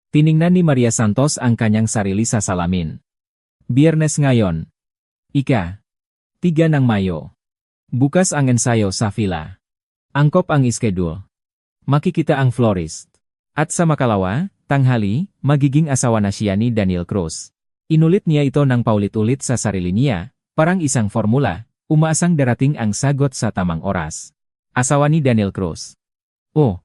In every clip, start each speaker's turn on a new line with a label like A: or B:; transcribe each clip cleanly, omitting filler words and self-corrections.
A: Tiningnan ni Maria Santos ang kanyang sarili sa salamin. Biyernes ngayon. Ika-3 ng Mayo. Bukas ang ensayo sa fila. Angkop ang schedule. Makikita ang florist. At sa makalawa, tanghali, magiging asawa na siya ni Daniel Cruz. Inulit niya ito ng paulit-ulit sa sarili niya, parang isang formula, umaasang darating ang sagot sa tamang oras. Asawa ni Daniel Cruz. Oh!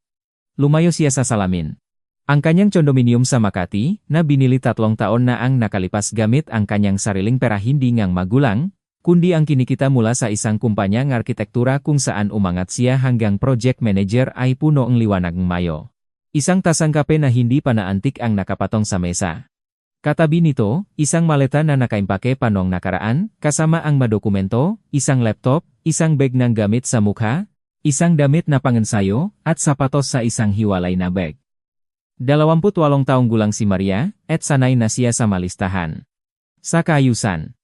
A: Lumayo siya sa salamin. Ang kanyang condominium sa Makati, na binili 3 taon na ang nakalipas gamit ang kanyang sariling pera hindi ngang magulang, kundi ang kinikita mula sa isang kumpanya ng arkitektura kung saan umangat siya hanggang project manager ay puno ang liwanag ng Mayo. Isang tasang kape na hindi pa naantik ang nakapatong sa mesa. Katabi nito, isang maleta na nakaimpake pa noong nakaraan, kasama ang madokumento, isang laptop, isang bag ng gamit sa mukha, isang damit na pangensayo, at sapatos sa isang hiwalay na bag. 28 taong gulang si Maria, at sanay na siya sa malistahan. Sa kaayusan.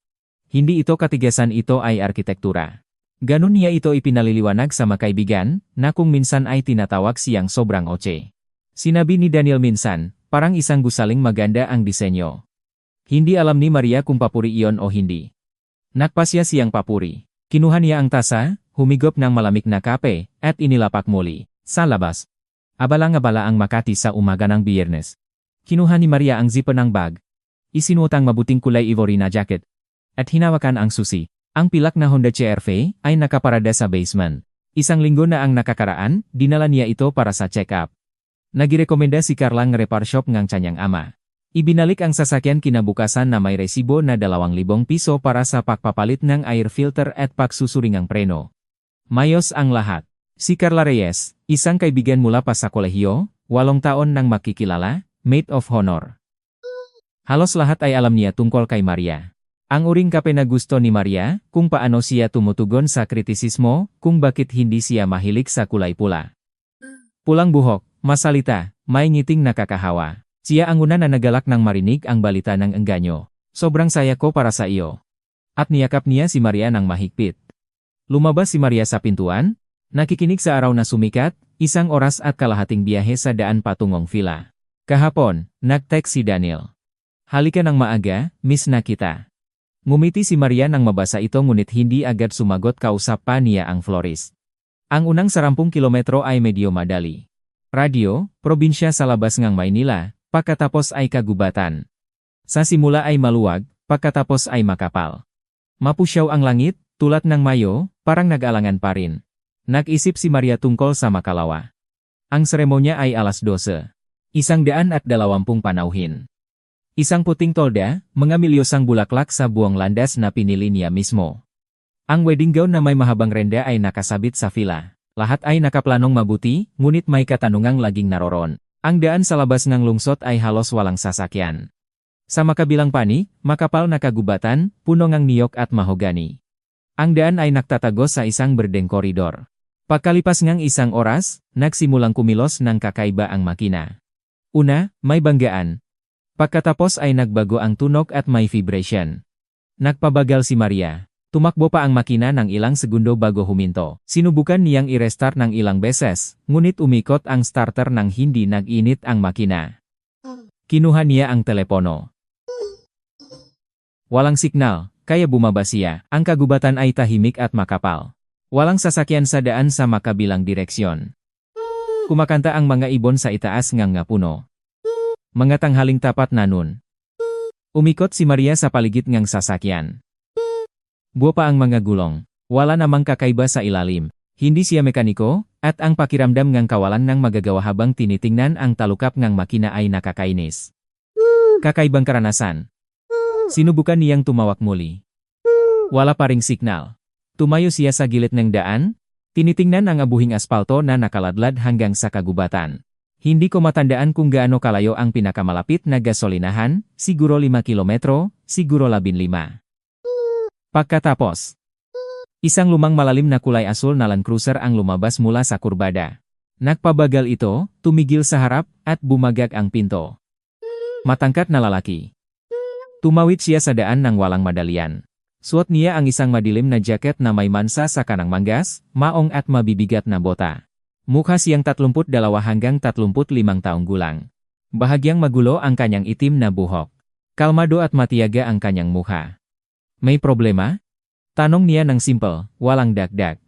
A: Hindi ito katigasan, ito ay arkitektura. Ganun niya ito ipinaliliwanag sa makaibigan, na kung minsan ay tinatawag siyang sobrang oche. Sinabi ni Daniel minsan, parang isang gusaling maganda ang disenyo. Hindi alam ni Maria kung papuri iyon o hindi. Nakpasya siyang papuri. Kinuha niya ang tasa, humigop ng malamig na kape, at inilapak muli. Sa labas. Abalang-abala ang Makati sa umaga ng Biyernes. Kinuha ni Maria ang zipper ng bag. Isinuotang mabuting kulay ivory na jacket. At hinawakan ang susi. Ang pilak na Honda CR-V ay nakaparada sa basement. Isang linggo na ang nakakaraan, dinala niya ito para sa check-up. Nagirekomenda si Carla ng repair shop ng kanyang ama. Ibinalik ang sasakyan kinabukasan na may resibo na 2,000 piso para sa pagpapalit ng air filter at pagsusuring ang preno. Mayos ang lahat. Si Carla Reyes, isang kaibigan mula pa sa kolehiyo, 8 taon nang makikilala, maid of honor. Halos lahat ay alam niya tungkol kay Maria. Ang uring kape na gusto ni Maria, kung paano siya tumutugon sa kritisismo, kung bakit hindi siya mahilig sa kulay pula. Pulang buhok, masalita, may ngiting nakakahawa. Siya ang una na nagalak nang marinig ang balita ng engganyo. Sobrang saya ko para sa iyo. At niyakap niya si Maria ng mahigpit. Lumabas si Maria sa pintuan, nakikinig sa araw na sumikat, 1 oras at kalahating biyahe sa daan patungong fila. Kahapon, nag-text si Daniel. Halika ng maaga, miss na kita. Ngumiti si Maria nang mabasa ito ngunit hindi agad sumagot, kausap pa niya ang florist. Ang unang 10 kilometro ay medyo madali. Radio, probinsya sa labas ng Maynila, pagkatapos ay kagubatan. Sa simula ay maluwag, pagkatapos ay makapal. Mapusyaw ang langit, tulad ng Mayo, parang nag-alangan pa rin. Nag-isip si Maria tungkol sa makalawa. Ang seremonya ay alas 12. 120 panauhin. Isang puting tolda, mga milyosang bulaklak sa buong landas na pinili niya mismo. Ang wedding gown na may mahabang renda ay nakasabit sa fila. Lahat ay nakaplanong mabuti, ngunit may katanungang laging naroon. Ang daan sa labas ng lungsod ay halos walang sasakyan. Sa makabilang panig, makapal na kagubatan, puno ng niyog at mahogani. Ang daan ay nagtatago sa isang berdeng koridor. Pagkalipas ng 1 oras, nagsimulang kumilos ng kakaiba ang makina. Una, may banggaan. Pagkatapos ay nagbago ang tunog at may vibration. Nagpabagal si Maria. Tumakbo pa ang makina ng ilang segundo bago huminto. Sinubukan niyang i-restart ng ilang beses, ngunit umikot ang starter nang hindi nag-init ang makina. Kinuha niya ang telepono. Walang signal, kaya bumaba siya. Ang kagubatan ay tahimik at makapal. Walang sasakyan sa daan sa makabilang direksyon. Kumakanta ang mga ibon sa itaas ng puno. Mga tanghaling tapat na nun. Umikot si Maria sa paligid ng sasakyan. Buo pa ang mga gulong. Wala namang kakaiba sa ilalim. Hindi siya mekaniko, at ang pakiramdam ng kawalan ng magagawa habang tinitingnan ang talukap ng makina ay nakakainis. Kakaibang karanasan. Sinubukan niyang tumawak muli. Wala pa ring signal. Tumayo siya sa gilid ng daan, tinitingnan ang abuhing aspalto na nakaladlad hanggang sa kagubatan. Hindi ko matandaan kung gaano kalayo ang pinakamalapit na gasolinahan, siguro 5 kilometro, siguro 15. Pagkatapos, isang lumang malalim na kulay asul na Land Cruiser ang lumabas mula sa kurbada. Nagpabagal ito, tumigil sa harap, at bumagak ang pinto. Matangkat na lalaki. Tumawid siya sa daan ng walang madalian. Suot niya ang isang madilim na jacket na may mansa sa kanang manggas, maong at mabibigat na bota. Mukha siyang 32 hanggang 35 taong gulang. Bahagyang magulo ang kanyang itim na buhok. Kalmado at matiyaga ang kanyang mukha. May problema? Tanong niya ng simple, walang dagdag.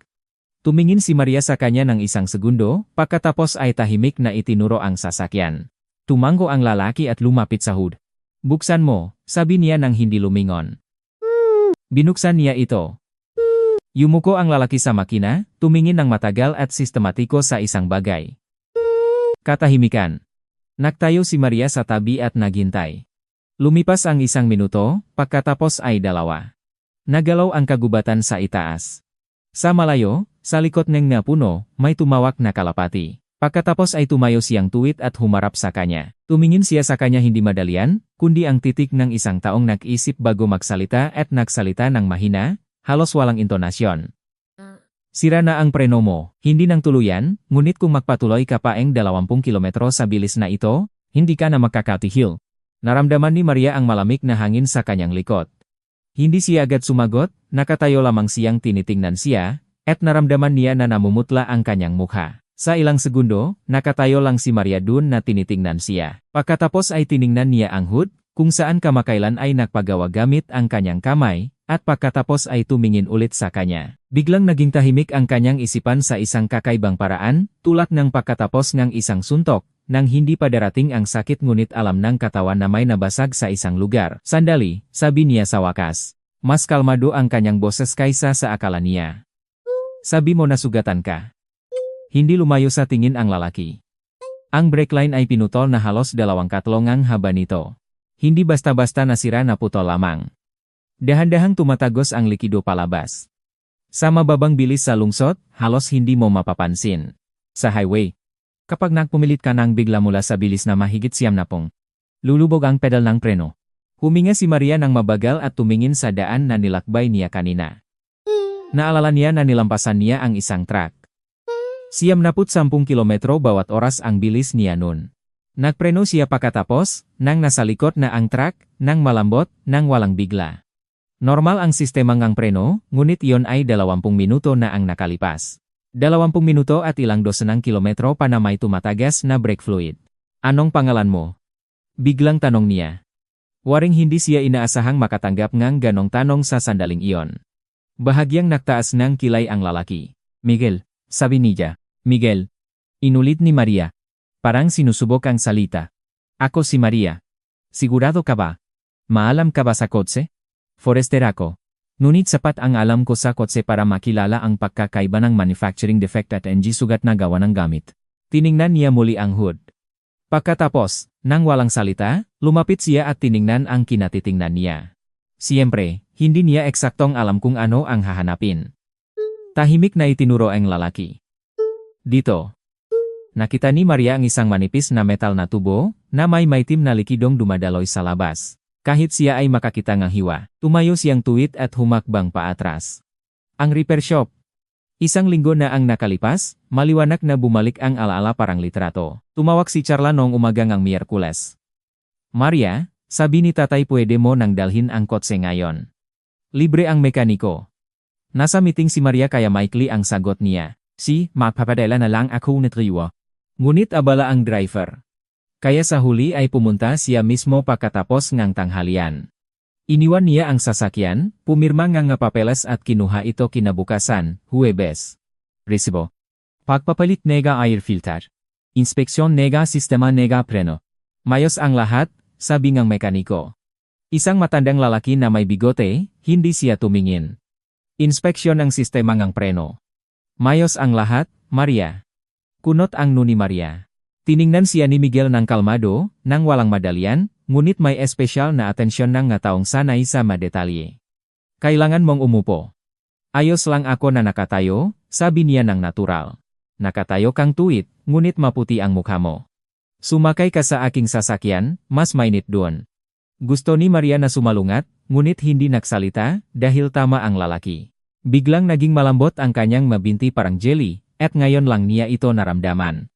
A: Tumingin si Maria sa kanya ng isang segundo, pagkatapos ay tahimik na itinuro ang sasakyan. Tumango ang lalaki at lumapit sa hood. Buksan mo, sabi niya nang hindi lumingon. Binuksan niya ito. Yumuko ang lalaki sa makina, tumingin ng matagal at sistematiko sa isang bagay. Katahimikan. Nagtayo si Maria sa tabi at naghintay. Lumipas ang 1 minuto, pagkatapos ay 2. Nagalaw ang kagubatan sa itaas. Sa malayo, sa likod ng puno, may tumawak na kalapati. Pagkatapos ay tumayo siyang tuwid at humarap sa kanya. Tumingin siya sa kanya hindi madalian, kundi ang titik ng isang taong nag-isip bago magsalita at nagsalita ng mahina, halos walang intonasyon. Sira na ang preno mo, hindi nang tuluyan, ngunit kung magpatuloy ka pa ang 20 kilometro sa bilis na ito, hindi ka na makakatihil. Naramdaman ni Maria ang malamig na hangin sa kanyang likod. Hindi siya agad sumagot, nakatayo lamang siyang tinitingnan siya, at naramdaman niya na namumutla ang kanyang mukha. Sa ilang segundo, nakatayo lang si Maria dun na tinitingnan siya. Pagkatapos ay tiningnan niya ang hood, kung saan kamakailan ay nagpagawa gamit ang kanyang kamay, at pagkatapos ay tumingin ulit sa kanya. Biglang naging tahimik ang kanyang isipan sa isang kakaibang paraan, tulad ng pagkatapos ng isang suntok, nang hindi pa darating ang sakit ngunit alam ng katawan na may nabasag sa isang lugar. Sandali, sabi niya sa wakas. Mas kalmado ang kanyang boses kaysa sa akala niya. Sabi mo na sugatan ka. Hindi lumayo sa tingin ang lalaki. Ang brake line ay pinutol na halos 2 katlong ang haba nito. Hindi basta-basta nasira na putol lamang. Dahan-dahang tumatagos ang likido palabas. Sa mababang bilis sa lungsod, halos hindi mo mapapansin. Sa highway, kapag nagpumilit ka nang bigla mula sa bilis na mahigit 70, lulubog ang pedal ng preno. Huminga si Maria ng mabagal at tumingin sa daan na nilakbay niya kanina. Naalala niya na nilampasan niya ang isang truck. 10 kilometro bawat oras ang bilis niya nun. Nagpreno siya pagkatapos, nang nasa likod na ang truck, nang malambot, nang walang bigla. Normal ang sistema ng preno, ngunit iyon ay 20 minuto na ang nakalipas. 20 minuto at ilang dosenang kilometro pa na may tumatagas na brake fluid. Anong pangalan mo? Biglang tanong niya. Waring hindi siya inaasahang makatanggap ng ganong tanong sa sandaling iyon. Bahagyang nagtaas ng kilay ang lalaki. Miguel, sabi niya. Miguel. Inulit ni Maria. Parang sinusubok ang salita. Ako si Maria. Sigurado ka ba? Maalam ka ba sa kotse? Forester ako. Ngunit sapat ang alam ko sa kotse para makilala ang pagkakaiba ng manufacturing defect at NG sugat na gawa ng gamit. Tiningnan niya muli ang hood. Pagkatapos, nang walang salita, lumapit siya at tiningnan ang kinatitingnan niya. Siyempre, hindi niya eksaktong alam kung ano ang hahanapin. Tahimik na itinuro ang lalaki. Dito. Nakita ni Maria ang isang manipis na metal na tubo, na may maitim na likidong dumadaloy sa labas. Kahit siya ay makakita ng hiwa, tumayo siyang tuwid at humakbang paatras. Ang repair shop. 1 linggo na ang nakalipas, maliwanag na bumalik ang alaala parang litrato. Tumawag si Charla noong umaga ng Miyerkules. Maria, sabi ni tatay pwede mo nang dalhin ang kotse ngayon. Libre ang mekaniko. Nasa meeting si Maria kaya maikli ang sagot niya. Magpapadala na lang ako ng triwa. Ngunit abala ang driver. Kaya sa huli ay pumunta siya mismo pagkatapos ng tanghalian. Iniwan niya ang sasakyan, pumirma ng papeles at kinuha ito kinabukasan, Huwebes. Resibo. Pagpapalit nega air filter. Inspeksyon nega sistema nega preno. Mayos ang lahat, sabi ng mekaniko. Isang matandang lalaki na may bigote, hindi siya tumingin. Inspeksyon ng sistema ng preno. Mayos ang lahat, Maria. Kunot ang nuni Maria. Tiningnan siya ni Miguel ng kalmado, nang walang madalian, ngunit may espesyal na atensyon ng taong sanay sa madetalye. Kailangan mong umupo. Ayos lang ako na nakatayo, sabi niya ng natural. Nakatayo kang tuwid, ngunit maputi ang mukha mo. Sumakay ka sa aking sasakyan, mas mainit doon. Gusto ni Maria na sumalungat, ngunit hindi nagsalita, dahil tama ang lalaki. Biglang naging malambot ang kanyang mabinti parang jelly, at ngayon lang niya ito naramdaman.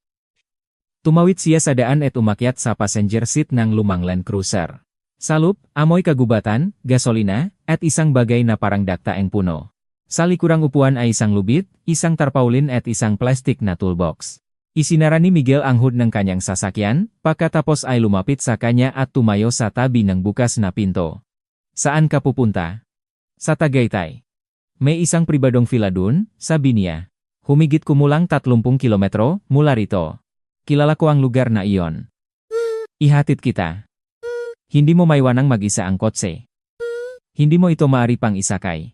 A: Tumawid siya sa daan at umakyat sa passenger seat ng lumang Land Cruiser. Sa loop, amoy kagubatan, gasolina, at isang bagay na parang daktaeng puno. Sa likurang upuan ay isang lubid, isang tarpaulin at isang plastik na toolbox. Isinara ni Miguel ang hood ng kanyang sasakyan, pagkatapos ay lumapit sa kanya at tumayo sa tabi ng bukas na pinto. Saan ka pupunta? Sa Tagaytay. May isang pribadong villa dun, sabi niya. Humigit kumulang 30 kilometro mula rito. Kilala ko ang lugar na iyon. Ihatid kita. Hindi mo maiwanang mag-isa ang kotse. Hindi mo ito maaari pang isakay.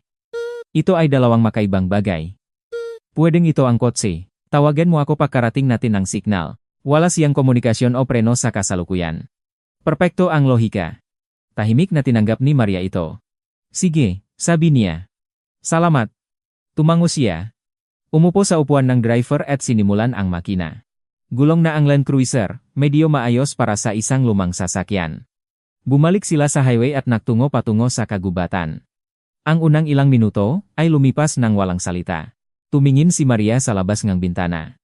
A: Ito ay dalawang makaibang bagay. Pwedeng ito ang kotse. Tawagan mo ako pagkarating natin ng signal. Wala siyang komunikasyon o preno sa kasalukuyan. Perpekto ang lohika. Tahimik na tinanggap ni Maria ito. Sige, sabi niya. Salamat. Tumango siya. Umupo sa upuan ng driver at sinimulan ang makina. Gulong na ang Land Cruiser, medyo maayos para sa isang lumang sasakyan. Bumalik sila sa highway at nagtungo patungo sa kagubatan. Ang unang ilang minuto ay lumipas ng walang salita. Tumingin si Maria sa labas ng bintana.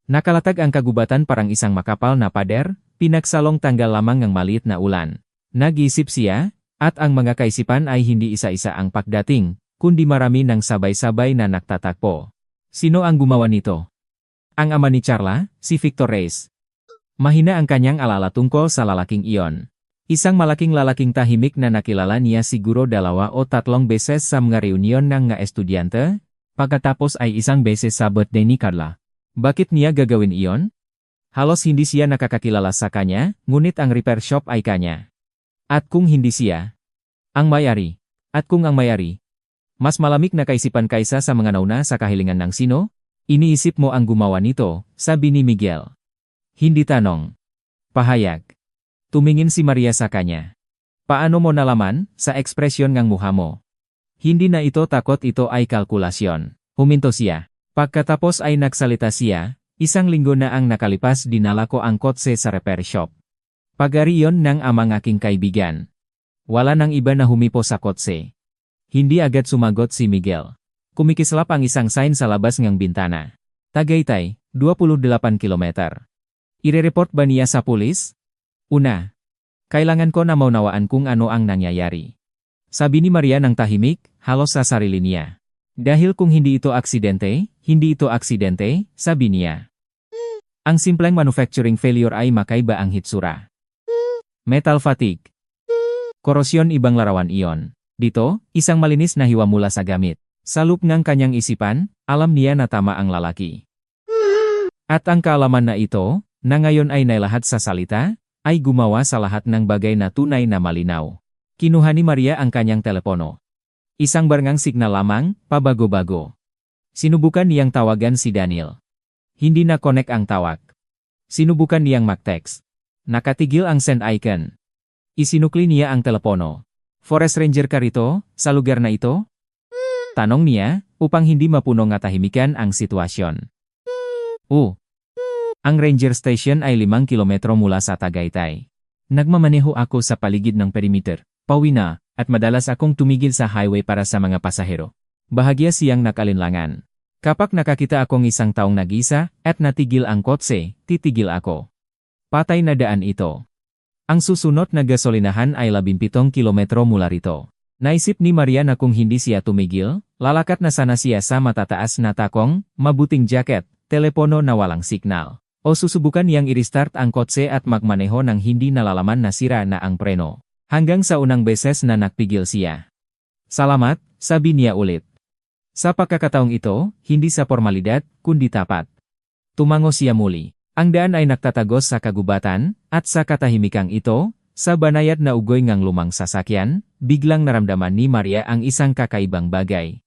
A: Nakalatag ang kagubatan parang isang makapal na pader, pinagsalong tanggal lamang ng maliit na ulan. Nag-iisip siya, at ang mga kaisipan ay hindi isa-isa ang pagdating, kundi marami ng sabay-sabay na nagtatakpo. Sino ang gumawa nito? Ang ama ni Charla, si Victor Reyes. Mahina ang kanyang alala tungkol sa lalaking iyon. Isang lalaking tahimik na nakilala niya siguro 2 o 3 beses sa mga reunion ng mga estudyante, pagkatapos ay isang beses sa birthday ni Carla. Bakit niya gagawin iyon? Halos hindi siya nakakakilala sa kanya, ngunit ang repair shop ay kanya. At kung hindi siya, ang may-ari. At kung ang may-ari, mas malamig na kaisipan kaysa sa mga nauna sa kahilingan ng sino? Iniisip mo ang gumawa nito, sabi ni Miguel. Hindi tanong. Pahayag. Tumingin si Maria sa kanya. Paano mo nalaman, sa ekspresyon ng mukha mo? Hindi na ito takot, ito ay kalkulasyon. Huminto siya. Pagkatapos ay nagsalita siya, 1 linggo na ang nakalipas dinala ko ang kotse sa repair shop. Pag-ariyon ng amang aking kaibigan. Wala nang iba na humipo sa kotse. Hindi agad sumagot si Miguel. Kumikislap ang isang sign sa labas ng bintana. Tagaytay, 28 kilometer. Ire-report ba niya sa pulis? Una. Kailangan ko na maunawaan kung ano ang nangyayari. Sabi ni Maria ng tahimik, halos sa sarili niya. Dahil kung hindi ito aksidente, sabi niya. Ang simpleng manufacturing failure ay makaiba ang hitsura. Metal fatigue. Korosyon, ibang larawan iyon. Dito, isang malinis na hiwa mula sa gamit. Sa loop ng kanyang isipan, alam niya na tama ang lalaki. At ang kaalaman na ito, na ngayon ay nailahat sa salita, ay gumawa sa lahat ng bagay na tunay na malinaw. Kinuha ni Maria ang kanyang telepono. Isang barngang signal lamang, pabago-bago. Sinubukan niyang tawagan si Daniel. Hindi na connect ang tawag. Sinubukan niyang mag-text. Nakatigil ang send icon. Isinukli niya ang telepono. Forest Ranger ka rito, sa lugar na ito? Tanong niya, upang hindi mapuno ng tahimikan ang sitwasyon. Ang ranger station ay 5 kilometro mula sa Tagaytay. Nagmamaneho ako sa paligid ng perimeter. Pauwi na, at madalas akong tumigil sa highway para sa mga pasahero. Bahagya siyang nakalinlangan. Kapag nakakita akong isang taong nag-isa, at natigil ang kotse, titigil ako. Patay na daan ito. Ang susunod na gasolinahan ay 17 kilometro mula rito. Naisip ni Maria na kung hindi siya tumigil, lalakat na sana siya sa matataas na takong, mabuting jacket, telepono na walang signal. O susubukan niyang i-restart ang kotse at magmaneho ng hindi nalalaman na sira na ang preno. Hanggang sa unang beses na nagpigil siya. Salamat, sabi niya ulit. Sa pagkakataong ito, hindi sa formalidad, kundi tapat. Tumango siya muli. Ang daan ay nagtatagos sa kagubatan, at sa katahimikang ito, sa banayad na ugoy ng lumang sasakyan, biglang naramdaman ni Maria ang isang kakaibang bagay.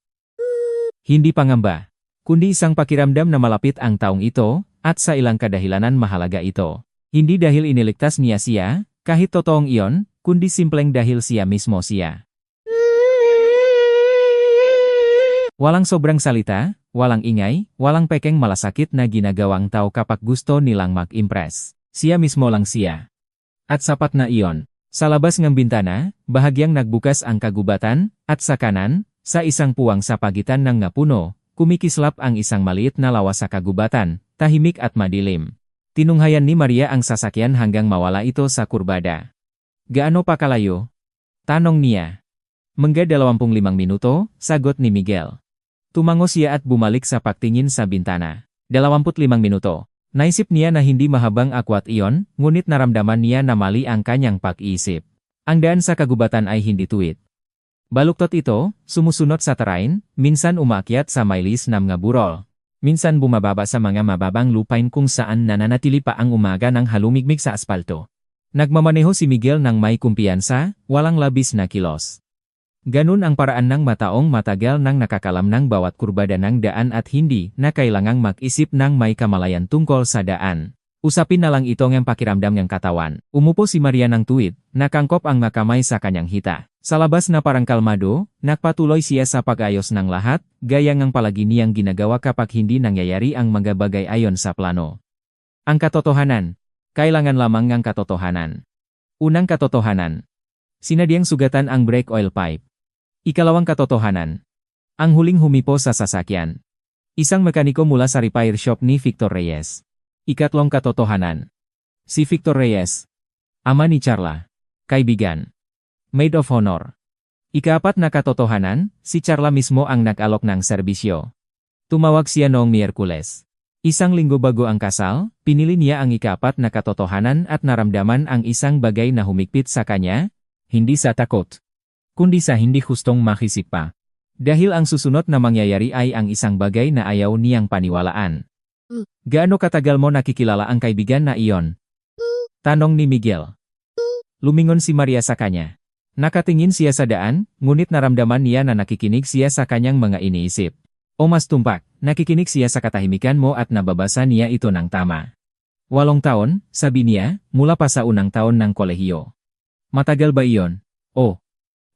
A: Hindi pangamba, kundi isang pakiramdam na malapit ang taong ito, at sa ilang kadahilanan mahalaga ito. Hindi dahil iniligtas niya siya, kahit totoong iyon, kundi simpleng dahil siya mismo siya. Walang sobrang salita, walang ingay, walang pekeng malasakit na ginagawang tao kapag gusto nilang mag-impress. Siya mismo lang siya. At sapat na iyon. Sa labas ng bintana, bahagyang nagbukas ang kagubatan, at sa kanan, sa isang puwang sa pagitan ng puno, kumikislap ang isang maliit na lawa sa kagubatan, tahimik at madilim. Tinunghayan ni Maria ang sasakyan hanggang mawala ito sa kurbada. Gaano pa kalayo? Tanong niya. Mengga 25 minuto, sagot ni Miguel. Tumango siya at bumalik sa pagtingin sa bintana. 25 minuto. Naisip niya na hindi mahabang akwat iyon, ngunit naramdaman niya na mali ang kanyang pag-iisip. Ang daan sa kagubatan ay hindi tuwid. Baluktot ito, sumusunod sa terrain, minsan umakyat sa mailis na mga burol. Minsan bumababa sa mga mababang lupain kung saan nananatili pa ang umaga ng halumigmig sa aspalto. Nagmamaneho si Miguel ng may kumpiyansa, walang labis na kilos. Ganun ang paraan ng mataong matagal nang nakakalam ng bawat kurbada ng daan at hindi na kailangang mag-isip ng may kamalayan tungkol sa daan. Usapin na lang itong ang pakiramdam ng katawan. Umupo si Maria ng tuwid, nakangkop ang makamay sa kanyang hita. Sa labas na parang kalmado, nagpatuloy siya sa pag-ayos ng lahat, gaya ng palagi niyang ginagawa kapag hindi nangyayari ang mga bagay ayon sa plano. Ang katotohanan. Kailangan lamang ng katotohanan. Unang katotohanan. Sinadyang sugatan ang brake oil pipe. Ikalawang katotohanan. Ang huling humipo sa sasakyan. Isang mekaniko mula sa repair shop ni Victor Reyes. Ikatlong katotohanan. Si Victor Reyes. Ama ni Charla. Kaibigan. Maid of honor. Ikaapat na katotohanan, si Charla mismo ang nag-alok ng serbisyo. Tumawag siya noong Miyerkules. Isang linggo bago ang kasal, pinili niya ang ikaapat na katotohanan at naramdaman ang isang bagay na humigpit sa kanya, hindi sa takot, kundi sa hindi hustong makisip pa. Dahil ang susunod na mangyayari ay ang isang bagay na ayaw niyang paniwalaan. Gaano katagal mo nakikilala ang kaibigan na iyon? Tanong ni Miguel. Lumingon si Maria sa kanya. Nakatingin siya sa daan, ngunit naramdaman niya na nakikinig siya sa kanyang mga iniisip. O mas tumpak, nakikinig siya sa katahimikan mo at nababasa niya ito ng tama. 8 taon, sabi niya, mula pa sa unang taon ng kolehiyo. Matagal ba iyon? O.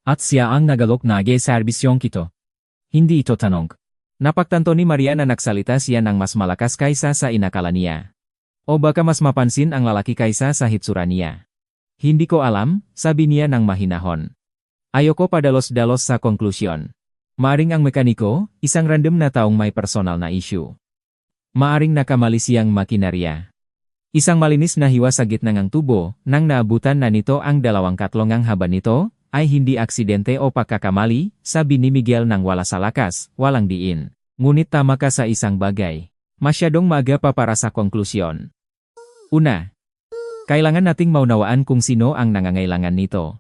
A: At siya ang nagalok na serbisyong kito. Hindi ito tanong. Napagtanto ni Maria na nagsalita siya ng mas malakas kaysa sa inakala niya. O baka mas mapansin ang lalaki kaysa sa hitsura niya. Hindi ko alam, sabi niya ng mahinahon. Ayoko padalos-dalos sa konklusyon. Maaring ang mekaniko, isang random na taong may personal na issue. Maaring nakamali siyang makinarya. Isang malinis na hiwa sa gitna ng tubo, nang naabutan na nito ang 2 katlongang haba nito, ay hindi aksidente o pagkakamali, sabi ni Miguel nang wala sa lakas, walang diin. Ngunit tama ka sa isang bagay. Masyadong maaga pa para sa konklusyon. Una. Kailangan nating maunawaan kung sino ang nangangailangan nito.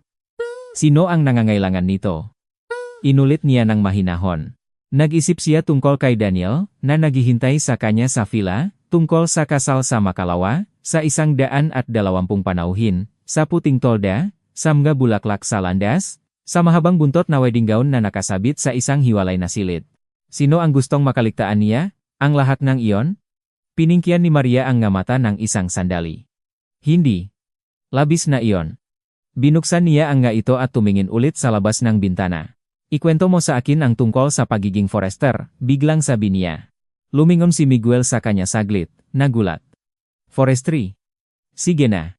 A: Sino ang nangangailangan nito? Inulit niya ng mahinahon. Nag-isip siya tungkol kay Daniel, na naghihintay sa kanya sa fila, tungkol sa kasal sa Makalawa, sa 120 panauhin, sa puting tolda, sa mga bulaklak sa landas, sa mahabang buntot na wedding gown na nakasabit sa isang hiwalay na silid. Sino ang gustong makaligtaan niya? Ang lahat ng iyon? Piningkian ni Maria ang mata ng isang sandali. Hindi. Labis na iyon. Binuksan niya ang nga ito at tumingin ulit sa labas ng bintana. Ikwento mo sa akin ang tungkol sa pagiging forester, biglang sabi niya. Lumingon si Miguel sa kanya saglit, nagulat. Forestry. Sige na.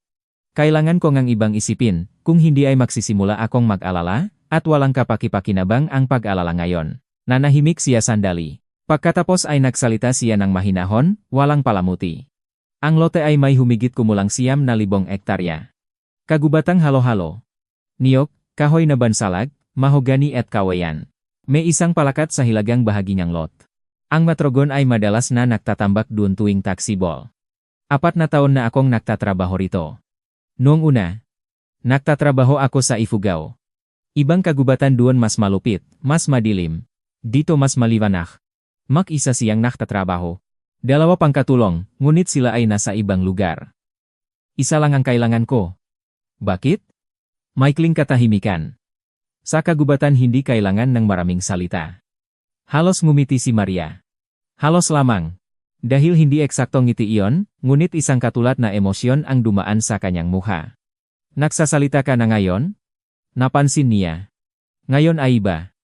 A: Kailangan ko ngang ibang isipin, kung hindi ay magsisimula akong mag-alala, at walang kapaki-pakinabang ang pag-alala ngayon. Nanahimik siya sandali. Pagkatapos ay nagsalita siya ng mahinahon, walang palamuti. Ang lote ay may humigit kumulang 9,000 hektarya. Kagubatang halo-halo. Niyog, kahoy na bansalag, mahogani at kawayan. May isang palakat sa hilagang bahagi ng lot. Ang matrogon ay madalas na nagtatambak doon tuwing taksibol. 4 na taon na akong nagtatrabaho rito. Noong una, nagtatrabaho ako sa Ifugao. Ibang kagubatan doon mas malupit, mas madilim. Dito mas maliwanag. Mag-isa siyang nagtatrabaho. 2 pang katulong, ngunit sila ay nasa ibang lugar. Isa lang ang kailangan ko. Bakit? Maikling katahimikan. Sa kagubatan hindi kailangan ng maraming salita. Halos ngumiti si Maria. Halos lamang. Dahil hindi eksaktong ngiti iyon, ngunit isang katulad na emosyon ang dumaan sa kanyang mukha. Nagsasalita ka na ngayon? Napansin niya. Ngayon ay iba.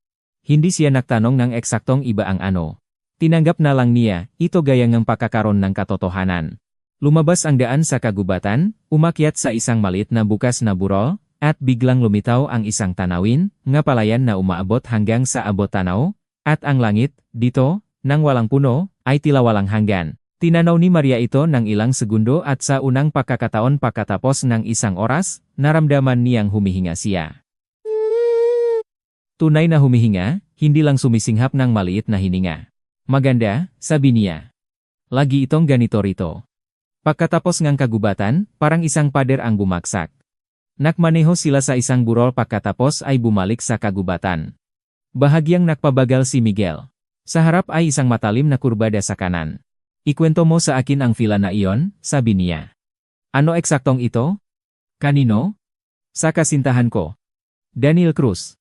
A: Hindi siya nagtanong ng eksaktong iba ang ano. Tinanggap na lang niya, ito gaya ng pagkakaroon ng katotohanan. Lumabas ang daan sa kagubatan, umakyat sa isang maliit na bukas na burol, at biglang lumitaw ang isang tanawin, nga palayan na umaabot hanggang sa abot tanaw, at ang langit, dito, nang walang puno, ay tila walang hanggan. Tinanaw ni Maria ito ng ilang segundo at sa unang pagkakataon pagkatapos ng 1 oras, naramdaman niyang humihinga siya. Tunay na humihinga, hindi lang sumisinghap ng maliit na hininga. Maganda, sabi niya. Lagi itong ganito rito. Pagkatapos ngang kagubatan, parang isang pader ang bumaksak. Nakmaneho sila sa isang burol pagkatapos ay bumalik sa kagubatan. Bahagyang nakpabagal si Miguel. Sa harap ay isang matalim na kurbada sa kanan. Ikwento mo sa akin ang fila na iyon, sabi niya. Ano eksaktong ito? Kanino? Sa kasintahan ko. Daniel Cruz.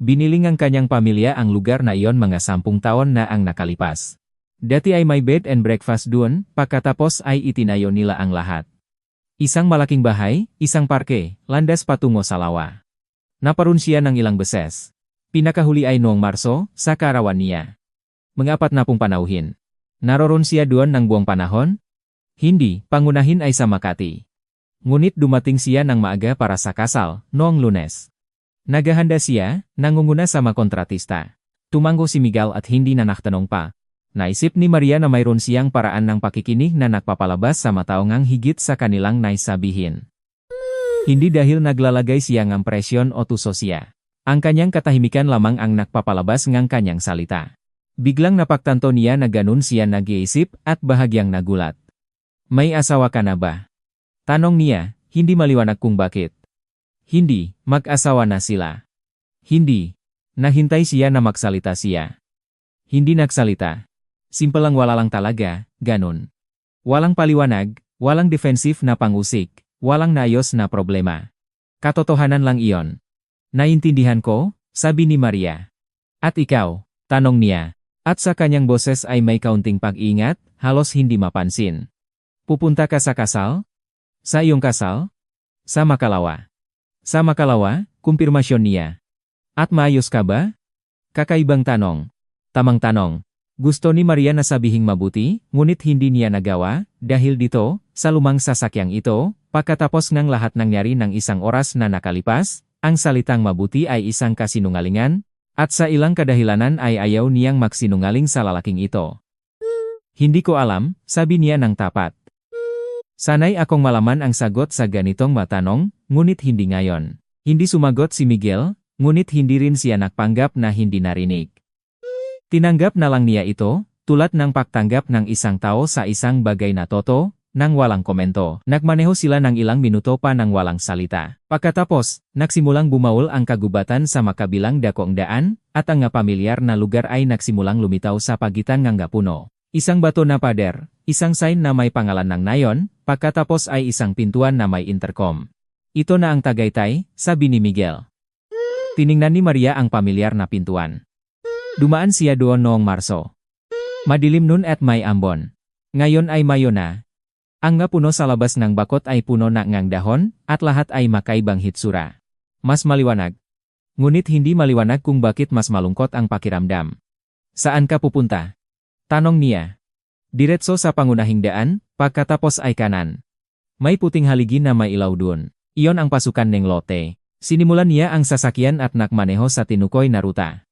A: Biniling ang kanyang pamilya ang lugar na iyon mga 10 taon na ang nakalipas. Dati ay may bed and breakfast doon, pagkatapos ay itinayo nila ang lahat. Isang malaking bahay, isang parke, landas patungo sa lawa. Naparun siya ng ilang beses. Pinakahuli ay noong Marso, sa karawan niya. Mga 40 panauhin. Naroon siya doon ng buong panahon? Hindi, pangunahin ay sa Makati. Ngunit dumating siya ng maaga para sa kasal, noong Lunes. Naghahanda siya, nangunguna sa mga kontratista. Tumango si Miguel at hindi na nakatanong pa. Naisip ni Maria na mayroon siyang paraan ng pakikinig na nagpapalabas sa mataongang higit sa kanilang naisabihin. Hindi dahil naglalagay siya ng presyon o tuso siya. Ang kanyang katahimikan lamang ang nagpapalabas ng kanyang salita. Biglang napagtanto niya na ganun siya nag-iisip at bahagyang nagulat. May asawa ka na ba? Tanong niya, hindi maliwanag kung bakit. Hindi, mag-asawa na sila. Hindi. Nahintay siya na magsalita siya. Hindi nagsalita. Simple lang wala lang talaga, ganun. Walang paliwanag, walang defensive na pangusik, walang naayos na problema. Katotohanan lang iyon. Naintindihan ko, sabi ni Maria. At ikaw? Tanong niya. At sa kanyang boses ay may kaunting pag-ingat, halos hindi mapansin. Pupunta ka sa kasal? Sa iyong kasal? Sa Makalawa. Sa Makalawa, kumpirmasyon niya. At maayos ka ba? Kakaibang tanong. Tamang tanong. Gusto ni Maria na sabihing mabuti, ngunit hindi niya nagawa, dahil dito, sa lumang sasakyang ito, pagkatapos ng lahat nangyari ng isang oras na nakalipas, ang salitang mabuti ay isang kasinungalingan, at sa ilang kadahilanan ay ayaw niyang magsinungaling sa lalaking ito. Hindi ko alam, sabi niya ng tapat. Sanay akong malaman ang sagot sa ganitong matanong, ngunit hindi ngayon. Hindi sumagot si Miguel, ngunit hindi rin siya nagpanggap na hindi narinig. Tinanggap na lang niya ito, tulad ng pagtanggap ng isang tao sa isang bagay na totoo, nang walang komento. Nagmaneho sila ng ilang minuto pa nang walang salita. Pagkatapos, nagsimulang bumaul ang kagubatan sa makabilang dakong daan, at ang pamilyar na lugar ay nagsimulang lumitaw sa pagitan ng puno. Isang bato na pader, isang sign na may pangalan ng nayon, pagkatapos ay isang pintuan na may intercom. Ito na ang Tagaytay, sabi ni Miguel. Tiningnan ni Maria ang pamilyar na pintuan. Dumaan siya doon noong Marso. Madilim nun at may ambon. Ngayon ay Mayo na. Ang puno sa labas ng bakot ay puno na ngang dahon, at lahat ay makaibang hitsura. Mas maliwanag. Ngunit hindi maliwanag kung bakit mas malungkot ang pakiramdam. Saan ka pupunta? Tanong niya. Diretso sa pangunahing daan, pagkatapos ay kanan. May puting haligi na may ilaw dun. Iyon ang pasukan ng lote. Sinimulan niya ang sasakyan at nakmaneho sa tinukoy na ruta.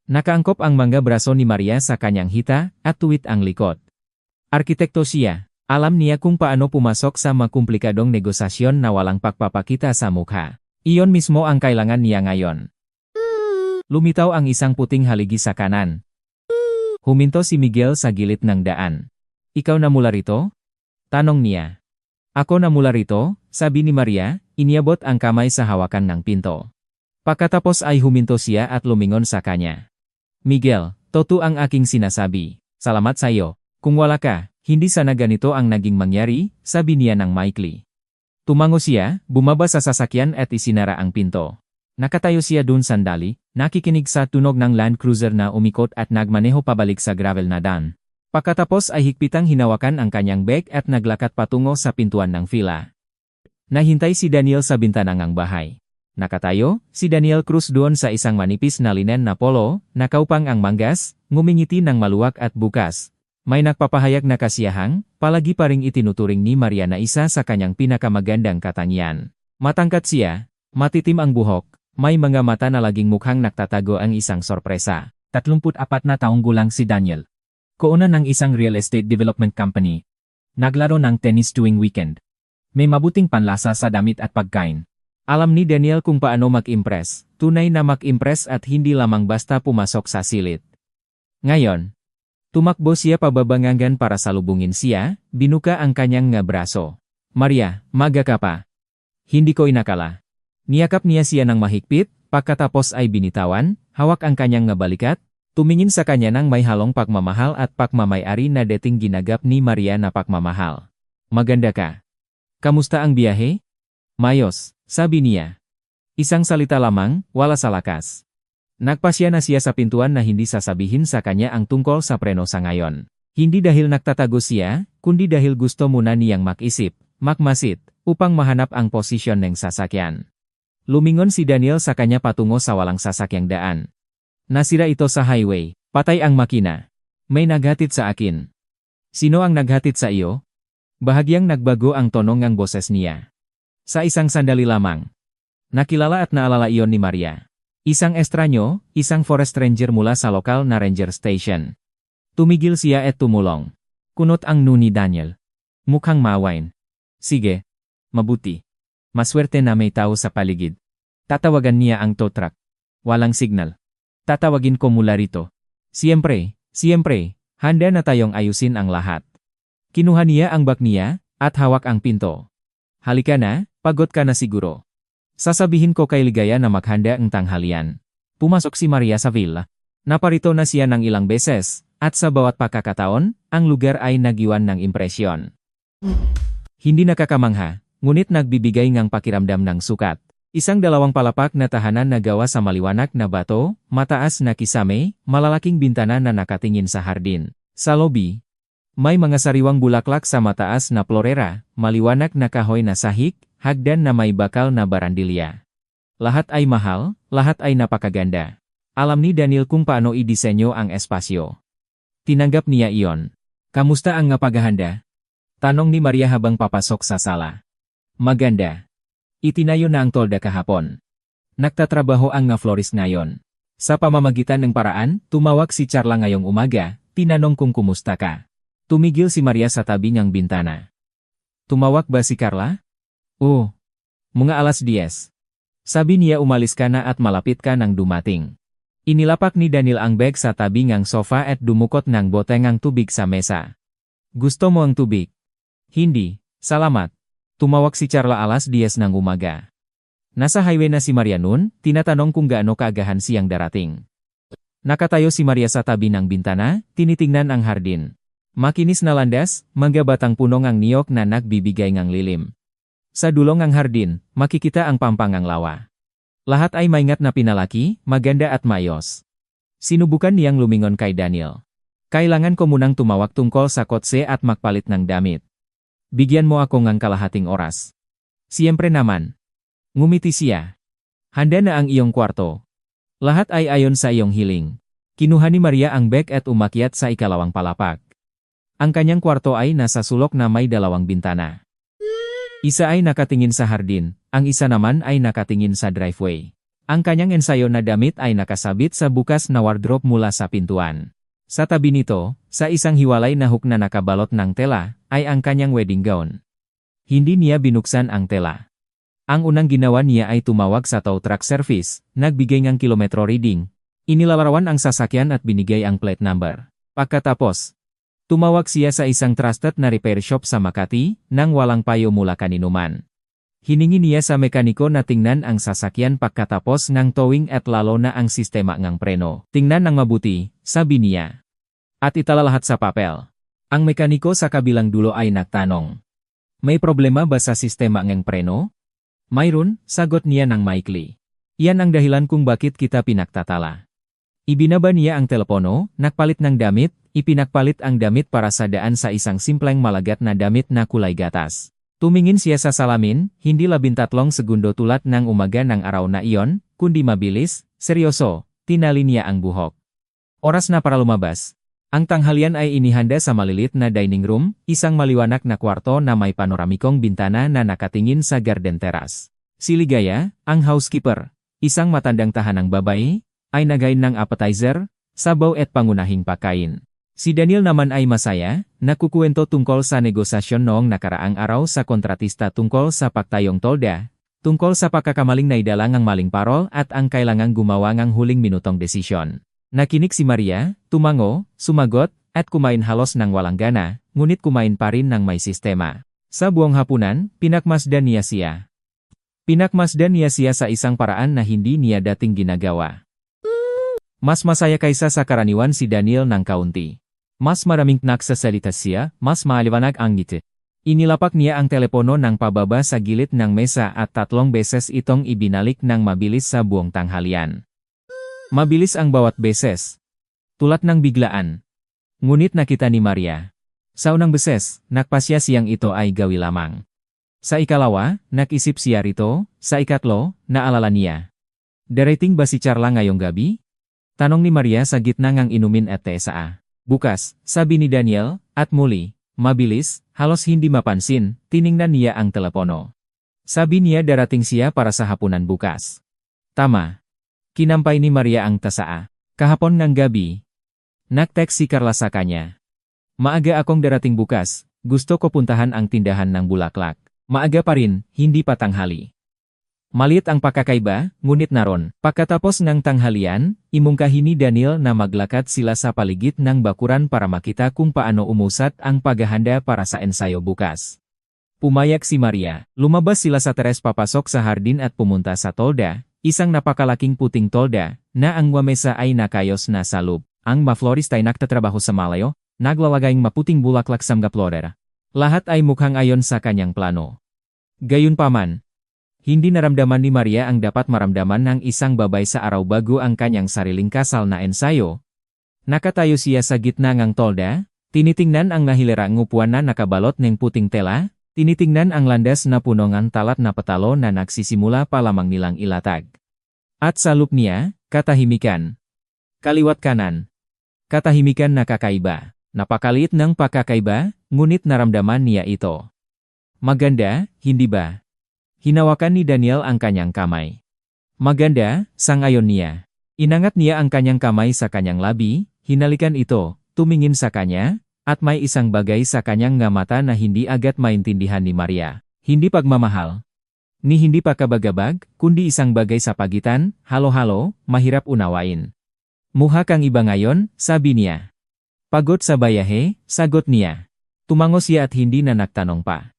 A: Nakaangkop ang mga braso ni Maria sa kanyang hita, at tuwid ang likod. Arkitekto siya. Alam niya kung paano pumasok sa makumplikadong negosasyon na walang pagpapakita sa mukha. Iyon mismo ang kailangan niya ngayon. Lumitaw ang isang puting haligi sa kanan. Huminto si Miguel sa gilid ng daan. Ikaw na mula rito? Tanong niya. Ako na mula rito, sabi ni Maria, iniabot ang kamay sa hawakan ng pinto. Pagkatapos ay huminto siya at lumingon sa kanya. Miguel, totoo ang aking sinasabi. Salamat sa iyo. Kung wala ka, hindi sana ganito ang naging mangyari, sabi niya ng maikli. Tumango siya, bumaba sa sasakyan at isinara ang pinto. Nakatayo siya dun sandali, nakikinig sa tunog ng Land Cruiser na umikot at nagmaneho pabalik sa gravel na daan. Pagkatapos ay higpitang hinawakan ang kanyang bag at naglakat patungo sa pintuan ng fila. Nahintay si Daniel sa bintana ng bahay. Nakatayo, si Daniel Cruz doon sa isang manipis na linen na polo, nakaupang ang manggas, ngumingiti ng maluwag at bukas. May nagpapahayag na kasiyahang, palagi pa ring itinuturing ni Maria na isa sa kanyang pinakamagandang katangian. Matangkat siya, matitim ang buhok, may mga mata na laging mukhang nagtatago ang isang sorpresa. 34 na taong gulang si Daniel. Koonan ng isang real estate development company. Naglaro ng tennis tuwing weekend. May mabuting panlasa sa damit at pagkain. Alam ni Daniel kung paano mag-impress, tunay na mag-impress at hindi lamang basta pumasok sa silid. Ngayon, Tumakbo siya pababangangan para salubungin siya, binuka ang kanyang nga braso. Maria, maga ka pa. Hindi ko inakala. Niyakap niya siya ng mahigpit, pagkatapos ay binitawan, hawak ang kanyang nga balikat, tumingin sa kanya ng may halong pagmamahal at pagmamayari na dating ginagap ni Maria na pagmamahal. Maganda ka. Kamusta ang biyahe? Mayos, sabi niya. Isang salita lamang, wala sa lakas. Nagpasya na siya sa pintuan na hindi sasabihin sa kanya ang tungkol sa preno sa ngayon. Hindi dahil nagtatago siya, kundi dahil gusto muna niyang makisip, makmasid, upang mahanap ang posisyon ng sasakyan. Lumingon si Daniel sa kanya patungo sa walang sasakyang daan. Nasira ito sa highway, patay ang makina. May naghatid sa akin. Sino ang naghatid sa iyo? Bahagyang nagbago ang tono ng boses niya. Sa isang sandali lamang. Nakilala at naalala iyon ni Maria. Isang estranyo, isang forest ranger mula sa lokal na ranger station. Tumigil siya at tumulong. Kunot ang nuni Daniel. Mukhang mawain. Sige. Mabuti. Maswerte na may tao sa paligid. Tatawagan niya ang tow truck. Walang signal. Tatawagin ko mula rito. Siyempre, handa na tayong ayusin ang lahat. Kinuha niya ang bag niya, at hawak ang pinto. Halika na, pagod ka na siguro. Sasabihin ko kay Ligaya na maghanda ang tanghalian. Pumasok si Maria sa villa. Naparito na siya ng ilang beses, at sa bawat pagkakataon, ang lugar ay nagiwan ng impresyon. Hindi nakakamangha, ngunit nagbibigay ngang pakiramdam ng sukat. Isang dalawang palapak na tahanan na gawa sa maliwanag na bato, mataas na kisame, malalaking bintana na nakatingin sa hardin. Sa lobby, may mga sariwang bulaklak sa mataas na florera, maliwanag na kahoy na sahig, hagdan na may bakal na barandilya. Lahat ay mahal, lahat ay napakaganda. Alam ni Daniel kung paano idisenyo ang espasyo. Tinanggap niya iyon. Kamusta ang nga paghahanda? Tanong ni Maria habang papasok sa sala. Maganda. Itinayo na ang tolda kahapon. Nagtatrabaho ang nga florist ngayon. Sa pamamagitan ng paraan, tumawag si Charla ngayong umaga, tinanong kung kumusta ka. Tumigil si Maria sa tabi niyang bintana. Tumawag ba si Carla? Oo. Mga alas 10. Sabi niya umalis ka na at malapit ka nang dumating. Inilapak ni Daniel ang bag sa tabi ngang sofa at dumukot ng bote ngang tubig sa mesa. Gusto mo ang tubig? Hindi, salamat. Tumawag si Charla alas 10 ng umaga. Nasa highway na si Maria noon, tinatanong kung gaano kaagahan siyang darating. Nakatayo si Maria sa tabi ng bintana, tinitingnan ang hardin. Makinis na landas, mga batang punong ang niyok na nagbibigay ngang lilim. Sa dulong ng hardin, makikita ang pampangang lawa. Lahat ay maingat na pinalaki, maganda at mayos. Sinubukan niyang lumingon kay Daniel. Kailangan ko munang tumawag tungkol sa kotse at magpalit ng damit. Bigyan mo ako ng kalahating oras. Siyempre naman. Ngumiti siya. Handa na ang iyong kwarto. Lahat ay ayon sa iyong hiling. Kinuha ni Maria ang bag at umakyat sa ikalawang palapak. Ang kanyang kwarto ay nasa sulok na may dalawang bintana. Isa ay nakatingin sa hardin, ang isa naman ay nakatingin sa driveway. Ang kanyang ensayo na damit ay nakasabit sa bukas na wardrobe mula sa pintuan. Sa tabi nito, sa isang hiwalay na hook na nakabalot ng tela, ay ang kanyang wedding gown. Hindi niya binuksan ang tela. Ang unang ginawa niya ay tumawag sa tow truck service, nagbigay ng kilometro reading. Inilalarawan ang sasakyan at binigay ang plate number. Pagkatapos, tumawag siya sa isang trusted na repair shop sa Makati, nang walang payo mula kaninuman. Hiningi niya sa mekaniko na tingnan ang sasakyan pagkatapos ng towing at lalo na ang sistema ng preno. Tingnan ng mabuti, sabi niya. At itala lahat sa papel. Ang mekaniko sa kabilang dulo ay nagtanong. May problema ba sa sistema ng preno? Mayroon, sagot niya ng maikli. Yan ang dahilan kung bakit kita pinagtatala. Ibinaba niya ang telepono, nagpalit ng damit, ipinagpalit ang damit para sa daan sa isang simpleng malagat na damit na kulay gatas. Tumingin siya sa salamin, hindi 13 segundo tulad ng umaga ng araw na iyon, kundi mabilis, seryoso, tinali niya ang buhok. Oras na para lumabas. Ang tanghalian ay inihanda sa malilit na dining room, isang maliwanag na kwarto na may panoramikong bintana na nakatingin sa garden terrace. Si Ligaya, ang housekeeper, isang matandang tahanang babae, ay nagain ng appetizer, sabaw at pangunahing pagkain. Si Daniel naman ay masaya, nakukuwento tungkol sa negosasyon noong nakaraang araw sa kontratista tungkol sa pagtayong tolda, tungkol sa pagkakamaling naidala ng maling parol at ang kailangang gumawa ng huling minutong desisyon. Nakinig si Maria, tumango, sumagot, at kumain halos ng walang gana, ngunit kumain pa rin ng may sistema. Sa buong hapunan, pinakmasdan niya siya. Pinakmasdan niya siya sa isang paraan na hindi niya dating ginagawa. Mas masaya kaysa sa karaniwan si Daniel ng kaunti. Mas maraming nagsasalita siya, mas maliwanag ang ngiti. Inilapak niya ang telepono ng pababa sa gilid ng mesa at 3 beses itong ibinalik ng mabilis sa buong tanghalian. Mabilis ang bawat beses. Tulad ng biglaan. Ngunit nakita ni Maria. Sa unang beses, nakpasya siyang ito ay gawi lamang. Sa ikalawa, nakisip siya rito. Sa ikatlo, naalala niya. Darating ba si Carla ngayong gabi? Tanong ni Maria sa gitna ng inumin at tesa. Bukas, sabi ni Daniel, at muli, mabilis, halos hindi mapansin, tiningnan niya ang telepono. Sabi niya darating siya para sa hapunan bukas. Tama. Kinampay ni Maria ang tasa. Kahapon ng gabi. Nag-text si Carla sa kanya. Maaga akong darating bukas, gusto ko puntahan ang tindahan ng bulaklak. Maaga pa rin, hindi pa tanghali. Maliit ang pakakaiba, ngunit naron. Pagkatapos ng tanghalian, imungkahi ni Daniel na maglakad sila sa paligid ng bakuran para makita kung paano umusat ang paghahanda para sa ensayo bukas. Pumayag si Maria. Lumabas sila sa teres papasok sa hardin at pumunta sa tolda, isang napakalaking puting tolda, na ang wamesa ay nakayos na sa loob. Ang maflorista ay nagtatrabaho sa malayo, naglalagay ng maputing bulaklak sa mga florera. Lahat ay mukhang ayon sa kanyang plano. Gayunpaman, hindi naramdaman ni Maria ang dapat maramdaman ng isang babay sa araw bago ang kanyang sariling kasal na ensayo. Nakatayo siya sa gitna ng tolda, tinitingnan ang nahilera ng upuan na nakabalot ng puting tela, tinitingnan ang landas na puno ng talat na petalo na nagsisimula pa lamang nilang ilatag. At sa loob niya, katahimikan. Kaliwat kanan. Katahimikan na kakaiba. Napakaliit ng pakakaiba, ngunit naramdaman niya ito. Maganda, hindi ba? Hinawakan ni Daniel ang kanyang kamay. Maganda, sangayon niya. Inangat niya ang kanyang kamay sa kanyang labi, hinalikan ito, tumingin sa kanya, at may isang bagay sa kanyang nga mata na hindi agad maintindihan ni Maria. Hindi pagmamahal. Ni hindi pagkabagabag, kundi isang bagay sa pagitan, halo-halo, mahirap unawain. Mukha kang iba ngayon, sabi niya. Pagod sa bayahe, sagot niya. Tumango siya at hindi na nagtanong pa.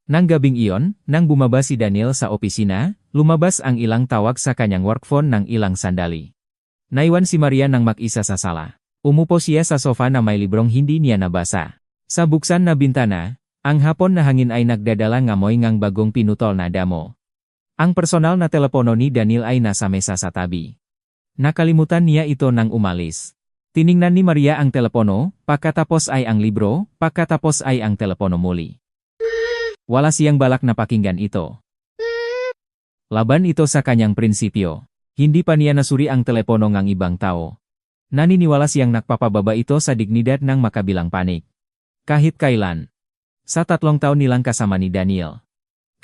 A: Nang gabing iyon, nang bumaba si Daniel sa opisina, lumabas ang ilang tawag sa kanyang workphone ng ilang sandali. Naiwan si Maria nang mag-isa sa sala. Umupo siya sa sofa na may librong hindi niya nabasa. Sa buksan na bintana, ang hapon na hangin ay nagdadala ngamoy ngang bagong pinutol na damo. Ang personal na telepono ni Daniel ay nasa mesa sa tabi. Nakalimutan niya ito nang umalis. Tiningnan ni Maria ang telepono, pagkatapos ay ang libro, pagkatapos ay ang telepono muli. Wala siyang balak na pakinggan ito. Laban ito sa kanyang prinsipyo. Hindi pa niya nasuri ang telepono ng ibang tao. Naniniwala siyang nagpapababa ito sa dignidad ng makabilang panik. Kahit kailan. Sa 3 taon nilang kasama ni Daniel.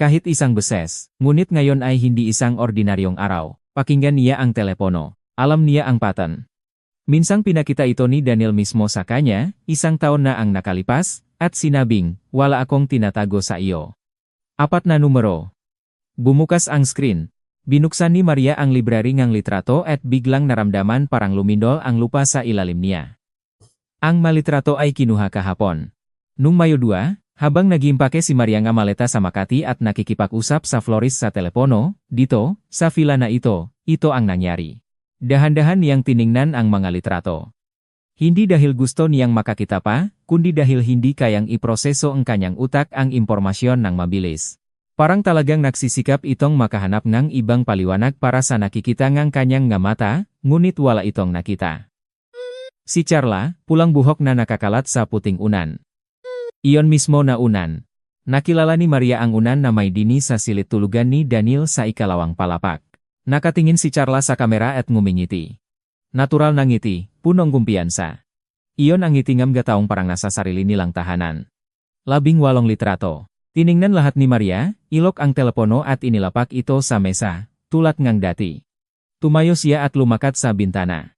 A: Kahit isang beses, ngunit ngayon ay hindi isang ordinaryong araw. Pakinggan niya ang telepono. Alam niya ang pattern. Minsang pinakita ito ni Daniel mismo sa kanya, 1 taon na ang nakalipas, at sinabing, wala akong tinatago sa iyo. 4 na numero. Bumukas ang screen. Binuksan ni Maria ang library ng litrato at biglang naramdaman parang lumindol ang lupa sa ilalim niya. Ang malitrato ay kinuha kahapon. Nung Mayo 2, habang nag-impake si Maria ng maleta sa Makati at nakikipag-usap sa florist sa telepono, dito, sa fila na ito ang nangyari. Dahan-dahan niyang tiningnan ang mga litrato. Hindi dahil gusto niyang makakita pa, kundi dahil hindi kayang iproseso ang kanyang utak ang impormasyon ng mabilis. Parang talagang nagsisikap itong makahanap ng ibang paliwanag para sa nakikita ng kanyang nga mata, ngunit wala itong nakita. Si Carla, pulang buhok na nakakalat sa puting unan. Iyon mismo na unan. Nakilala ni Maria ang unan na may dini sa silid tulugan ni Daniel sa ikalawang palapak. Nakatingin si Carla sa kamera at ngumingiti. Natural na ngiti, punong kumpiyansa. Iyon ang ngiti ng gataong parang nasa sarili nilang tahanan. 18 litrato. Tiningnan lahat ni Maria, ilok ang telepono at inilapak ito sa mesa, tulad ngang dati. Tumayo siya at lumakat sa bintana.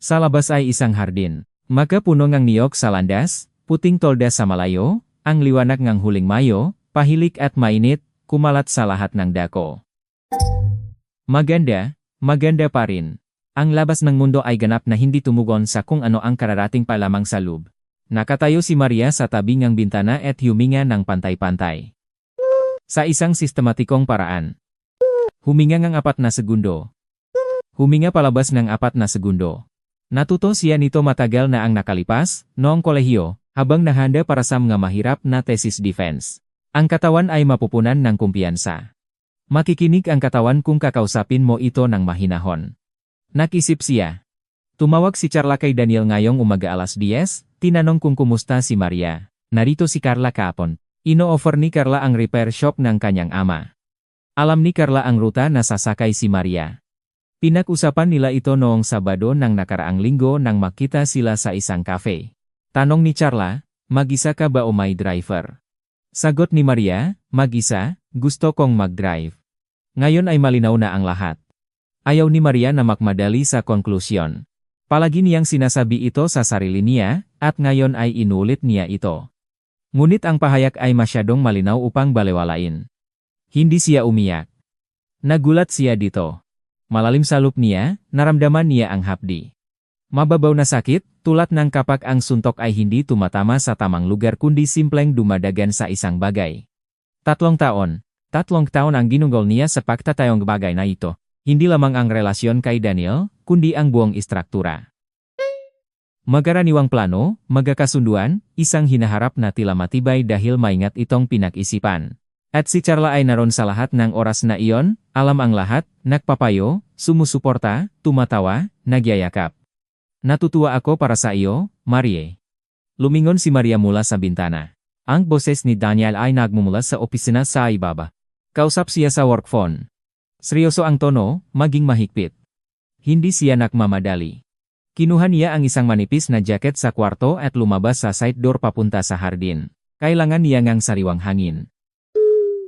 A: Sa labas ay isang hardin. Maka puno ngang niyog sa landas, puting tolda sa malayo, ang liwanag ng huling Mayo, pahilik at mainit, kumalat sa lahat ng dako. Maganda, maganda pa rin. Ang labas ng mundo ay ganap na hindi tumugon sa kung ano ang kararating pa lamang sa loob. Nakatayo si Maria sa tabi ng bintana at huminga ng pantay-pantay. Sa isang sistematikong paraan. Huminga ng 4 na segundo. Huminga palabas ng 4 na segundo. Natuto siya nito matagal na ang nakalipas, noong kolehiyo, habang nahanda para sa mga mahirap na thesis defense. Ang katawan ay mapupunan ng kumpiyansa. Makikinig ang katawan kung kakausapin mo ito ng mahinahon. Nakisip siya. Tumawag si Carla kay Daniel ngayong umaga alas 10, tinanong kung kumusta si Maria. Narito si Carla kahapon. Ino-offer ni Carla ang repair shop ng kanyang ama. Alam ni Carla ang ruta na sasakay si Maria. Pinag-usapan nila ito noong Sabado ng nakaraang linggo nang makita sila sa isang cafe. Tanong ni Carla, mag-isa ka ba o may driver? Sagot ni Maria, mag-isa, gusto kong mag-drive. Ngayon ay malinaw na ang lahat. Ayaw ni Maria na makmadali sa konklusyon. Palagi niyang sinasabi ito sa sarili niya, at ngayon ay inulit niya ito. Ngunit ang pahayag ay masyadong malinaw upang balewalain. Hindi siya umiyak. Nagulat siya dito. Malalim sa loob niya, naramdaman niya ang hapdi. Mababaw na sakit, tulad ng kapag ang suntok ay hindi tumatama sa tamang lugar kundi simpleng dumadagan sa isang bagay. 3 taon. 3 taon ang ginugol niya sa pagtatayong bagay na ito. Hindi lamang ang relasyon kay Daniel, kundi ang buong istruktura. Magkaraniwang plano, magkakasunduan, isang hinaharap na tila matibay dahil maingat itong pinag-isipan. At si Carla ay naroon sa lahat ng oras na iyon, alam ang lahat, nagpapayo, sumusuporta, tumatawa, nagyayakap. Natutuwa ako para sa iyo, Marie. Lumingon si Maria mula sa bintana. Ang boses ni Daniel ay nagmumula sa opisina sa ibaba. Kausap siya sa work phone. Seryoso ang tono, maging mahigpit. Hindi siya nagmamadali. Kinuha niya ang isang manipis na jacket sa kwarto at lumabas sa side door papunta sa hardin. Kailangan niya ngang sariwang hangin.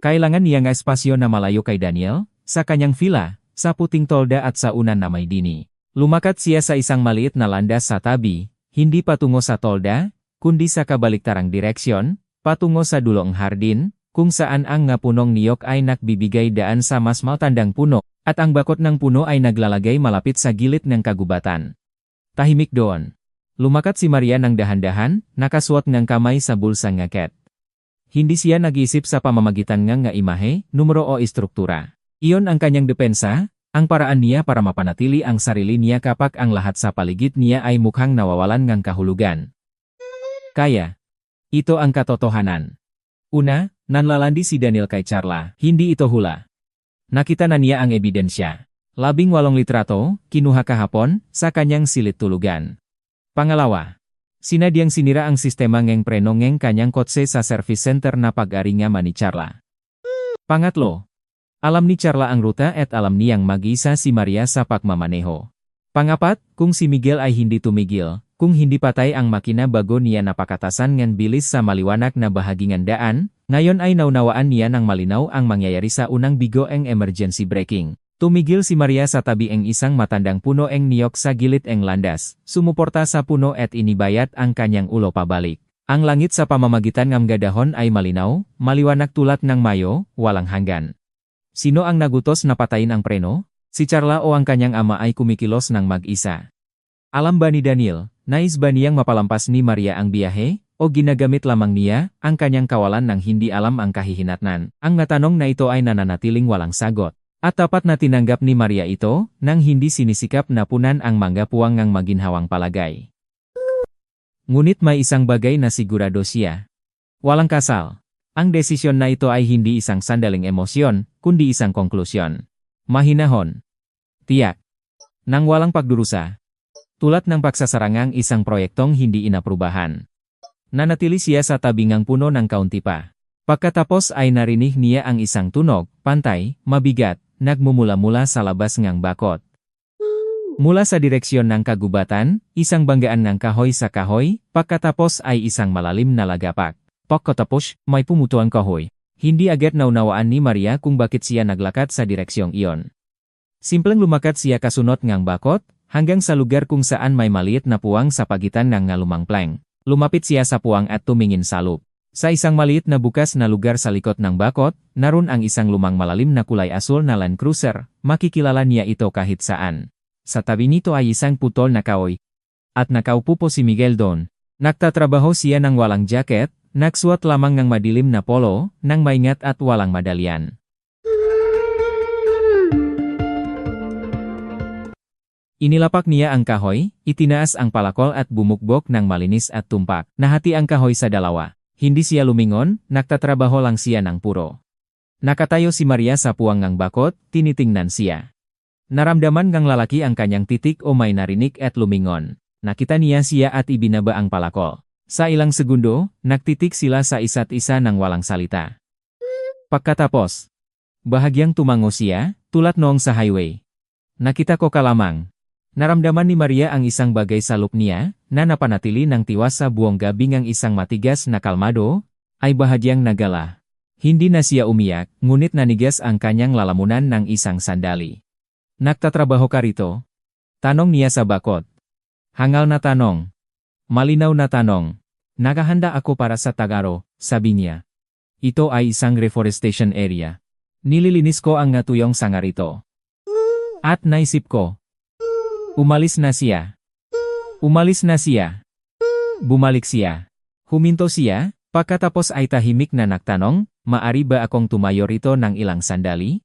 A: Kailangan niya nga espasyo na malayo kay Daniel, sa kanyang villa, sa puting tolda at sa unan na may dini. Lumakat siya sa isang maliit na landas sa tabi, hindi patungo sa tolda, kundi sa kabaliktarang direksyon, patungo sa dulong hardin, kung saan ang nga punong niyok ay nagbibigay daan sa mas matandang puno, at ang bakot ng puno ay naglalagay malapit sa gilid ng kagubatan. Tahimik doon. Lumakat si Maria ng dahan-dahan, nakasuot ng kamay sa bulsang ngaket. Hindi siya nag-isip sa pamamagitan nga imahe, numero o istruktura. Iyon ang kanyang depensa, ang paraan niya para mapanatili ang sarili niya kapag ang lahat sa paligid niya ay mukhang nawawalan ng kahulugan. Kaya. Ito ang katotohanan. Una, nanlalandi si Daniel kay Carla, hindi ito hula. Nakita na niya ang ebidensya. 18 litrato, kinuha kahapon, sa kanyang silid tulugan. Pangalawa, sinadyang sinira ang sistema ng preno ng kanyang kotse sa service center na pag-aringa ni Carla. Pangatlo, alam ni Carla ang ruta at alam niyang mag-isa si Maria sa pagmamaneho. Pangapat, kung si Miguel ay hindi tumigil, kung hindi patay ang makina bago niya napakatasan ng bilis sa maliwanag na bahagingan daan, ngayon ay naunawaan niya ng malinaw ang mangyayari sa unang bigo ang emergency braking. Tumigil si Maria sa tabi ang isang matandang puno ang niyok sa gilid ang landas, sumuporta sa puno at inibayat ang kanyang ulo pabalik. Ang langit sa pamamagitan ng gadahon ay malinaw, maliwanag tulad ng Mayo, walang hanggan. Sino ang nagutos na patayin ang preno? Si Carla o ang kanyang ama ay kumikilos ng mag-isa? Alam ba ni Daniel, nais ba niyang mapalampas ni Maria ang biyahe, o ginagamit lamang niya ang kanyang kawalan nang hindi alam ang kahihinatnan? Ang tanong na ito ay nananatiling walang sagot. At tapat na tinanggap ni Maria ito, nang hindi sinisikap na punan ang manggapuang ng maginhawang palagay. Ngunit may isang bagay na sigurado siya. Walang kasal. Ang desisyon na ito ay hindi isang sandaling emosyon, kundi isang konklusyon. Mahinahon. Tiyak. Nang walang pagdurusa. Tulad ng pagsasarangang isang proyektong hindi inaprubahan. Nanatili siya sa tabingang puno ng kaunti pa. Pagkatapos ay narinig niya ang isang tunog, pantay, mabigat, nagmumula-mula sa labas ng bakot. Mula sa direksyon ng kagubatan, isang banggaan ng kahoy sa kahoy, pagkatapos ay isang malalim na lagapak. Pagkatapos, may pumuto ang kahoy. Hindi agad naunawaan ni Maria kung bakit siya naglakad sa direksyong iyon. Simpleng lumakad siya kasunod ng bakot, hanggang sa lugar kung saan may maliit na puwang sa pagitan ng ngalumang plank. Lumapit siya sa puwang at tumingin sa loob. Sa isang maliit na bukas na lugar sa likod ng bakot, naroon ang isang lumang malalim na kulay asul na Land Cruiser, makikilala niya ito kahit saan. Sa tabi nito ay isang putol na kahoy. At nakaupo po si Miguel doon. Nagtatrabaho siya ng walang jacket, nagsuot lamang ng madilim na polo, ng maingat at walang madalian. Inilapak niya ang kahoy, itinaas ang palakol at bumukbok ng malinis at tumpak. Nahati ang kahoy sa dalawa. Hindi siya lumingon, nagtatrabaho lang siya ng puro. Nakatayo si Maria sa puwang ng bakot, tinitingnan siya. Naramdaman ng lalaki ang kanyang titik o may narinig at lumingon. Nakita niya siya at ibinaba ang palakol. Sa ilang segundo, nagtitik sila sa isa't isa ng walang salita. Pagkatapos, bahagyang tumango siya, tulad noong sa highway. Nakita ko ka lamang. Naramdaman ni Maria ang isang bagay sa look niya, na napanatili ng tiwas sa buong gabi ng isang matigas na kalmado, ay bahagyang nagala. Hindi na siya umiyak, ngunit nanigas ang kanyang lalamunan ng isang sandali. Nagtatrabaho ka rito? Tanong niya sa bakot. Hangal na tanong. Malinaw na tanong. Nakahanda ako para sa Tagaro, sabi niya. Ito ay isang reforestation area. Nililinis ko ang natuyong sanga rito. At naisip ko. Umalis na siya. Umalis na siya. Bumalik siya. Huminto siya, pagkatapos ay tahimik na nagtanong, maari ba akong tumayo rito ng ilang sandali?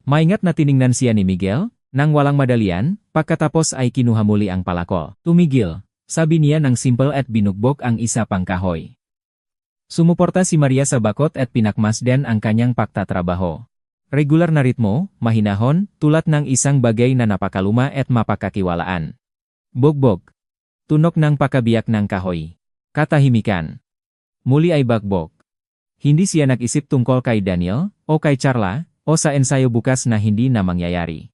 A: Maingat na tiningnan siya ni Miguel, nang walang madalian, pagkatapos ay kinuha muli ang palakol. Tumigil, sabi niya ng simple at binugbog ang isa pang kahoy. Sumuporta si Maria sa bakot at pinakmasdan ang kanyang pagtatrabaho. Regular na ritmo, mahinahon, tulad ng isang bagay na napakaluma at mapakakiwalaan. Bogbog. Tunok ng pakabiyak ng kahoy. Katahimikan. Muli ay bagbog. Hindi siya nag-isip tungkol kay Daniel, o kay Charla, o sa ensayo bukas na hindi na mangyayari.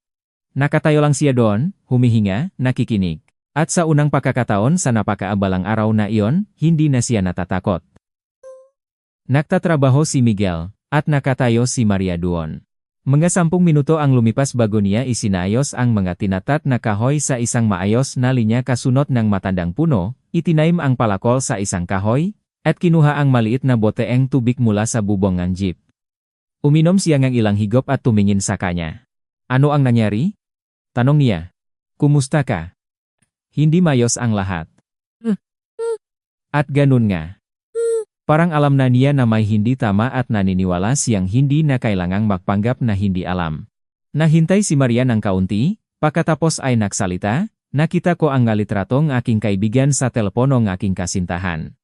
A: Nakatayo lang siya doon, humihinga, nakikinig. At sa unang pagkakataon sa napakaabalang araw na iyon, hindi na siya natatakot. Nagtatrabaho si Miguel, at nakatayo si Maria doon. Mga 10 minuto ang lumipas bago niya isinayos ang mga tinatat na kahoy sa isang maayos na linya kasunod ng matandang puno, itinaim ang palakol sa isang kahoy, at kinuha ang maliit na boteeng tubig mula sa bubong ng jeep. Uminom siya ng ilang higop at tumingin sa kanya. Ano ang nangyari? Tanong niya. Kumusta ka? Hindi mayos ang lahat. At ganun nga. Parang alam na niya na may hindi tama at naniniwala siyang hindi na kailangang magpanggap na hindi alam. Nahintay si Maria ng kaunti, pagkatapos ay nagsalita, nakita ko ang litratong aking kaibigan sa telepono ng aking kasintahan.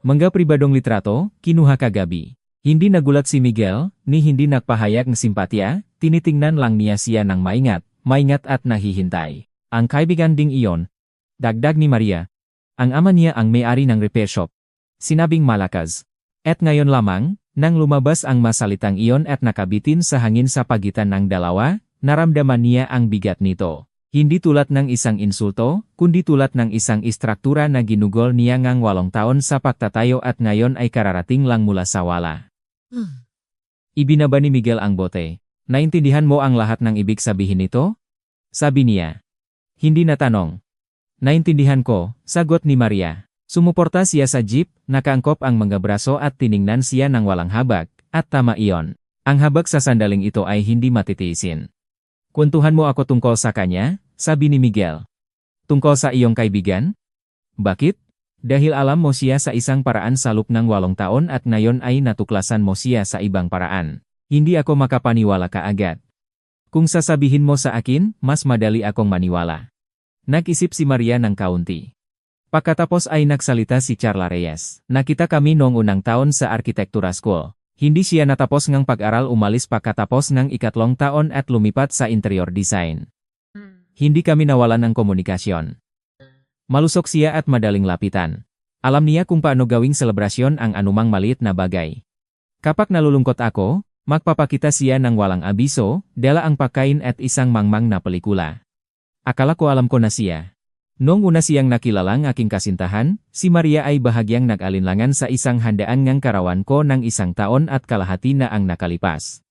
A: Mga pribadong litrato, kinuha kagabi. Hindi nagulat si Miguel, ni hindi nagpahayag ng simpatya, tinitingnan lang niya siya ng maingat at nahihintay. Ang kaibigan ding iyon, dagdag ni Maria, ang ama niya ang may-ari ng repair shop. Sinabing malakas. At ngayon lamang, nang lumabas ang masalitang iyon at nakabitin sa hangin sa pagitan ng dalawa, naramdaman niya ang bigat nito. Hindi tulad ng isang insulto, kundi tulad ng isang istruktura na ginugol niya ngang 8 taon sa pagtatayo at ngayon ay kararating lang mula sa wala. Ibinaba ni Miguel ang bote. Naintindihan mo ang lahat ng ibig sabihin nito? Sabi niya. Hindi na tanong. Naintindihan ko, sagot ni Maria. Sumuporta siya sa jeep, nakaangkop ang mga braso at tiningnan siya ng walang habag, at tama iyon. Ang habag sa sandaling ito ay hindi matitiisin. Kwentuhan mo ako tungkol sa kanya, sabi ni Miguel. Tungkol sa iyong kaibigan? Bakit? Dahil alam mo siya sa isang paraan sa loob ng 8 taon at ngayon ay natuklasan mo siya sa ibang paraan. Hindi ako makapaniwala kaagad. Kung sasabihin mo sa akin, mas madali akong maniwala. Nag-isip si Maria ng kaunti. Pagkatapos ay nagsalita si Charla Reyes. Nakita kami noong unang taon sa Arkitektura School. Hindi siya natapos ng pag-aral, umalis pagkatapos ng 3 taon at lumipat sa interior design. Hindi kami nawalan ng komunikasyon. Malusok siya at madaling lapitan. Alam niya kung paano gawing selebrasyon ang anumang maliit na bagay. Kapag nalulungkot ako, magpapakita siya ng walang abiso, dala ang pagkain at isang mangmang na pelikula. Akala ko alam ko na siya. Noong una siyang nakilala ng aking kasintahan, si Maria ay bahagyang nag-alinlangan sa isang handaan ngang karawan ko ng 1 taon at kalahati na ang nakalipas.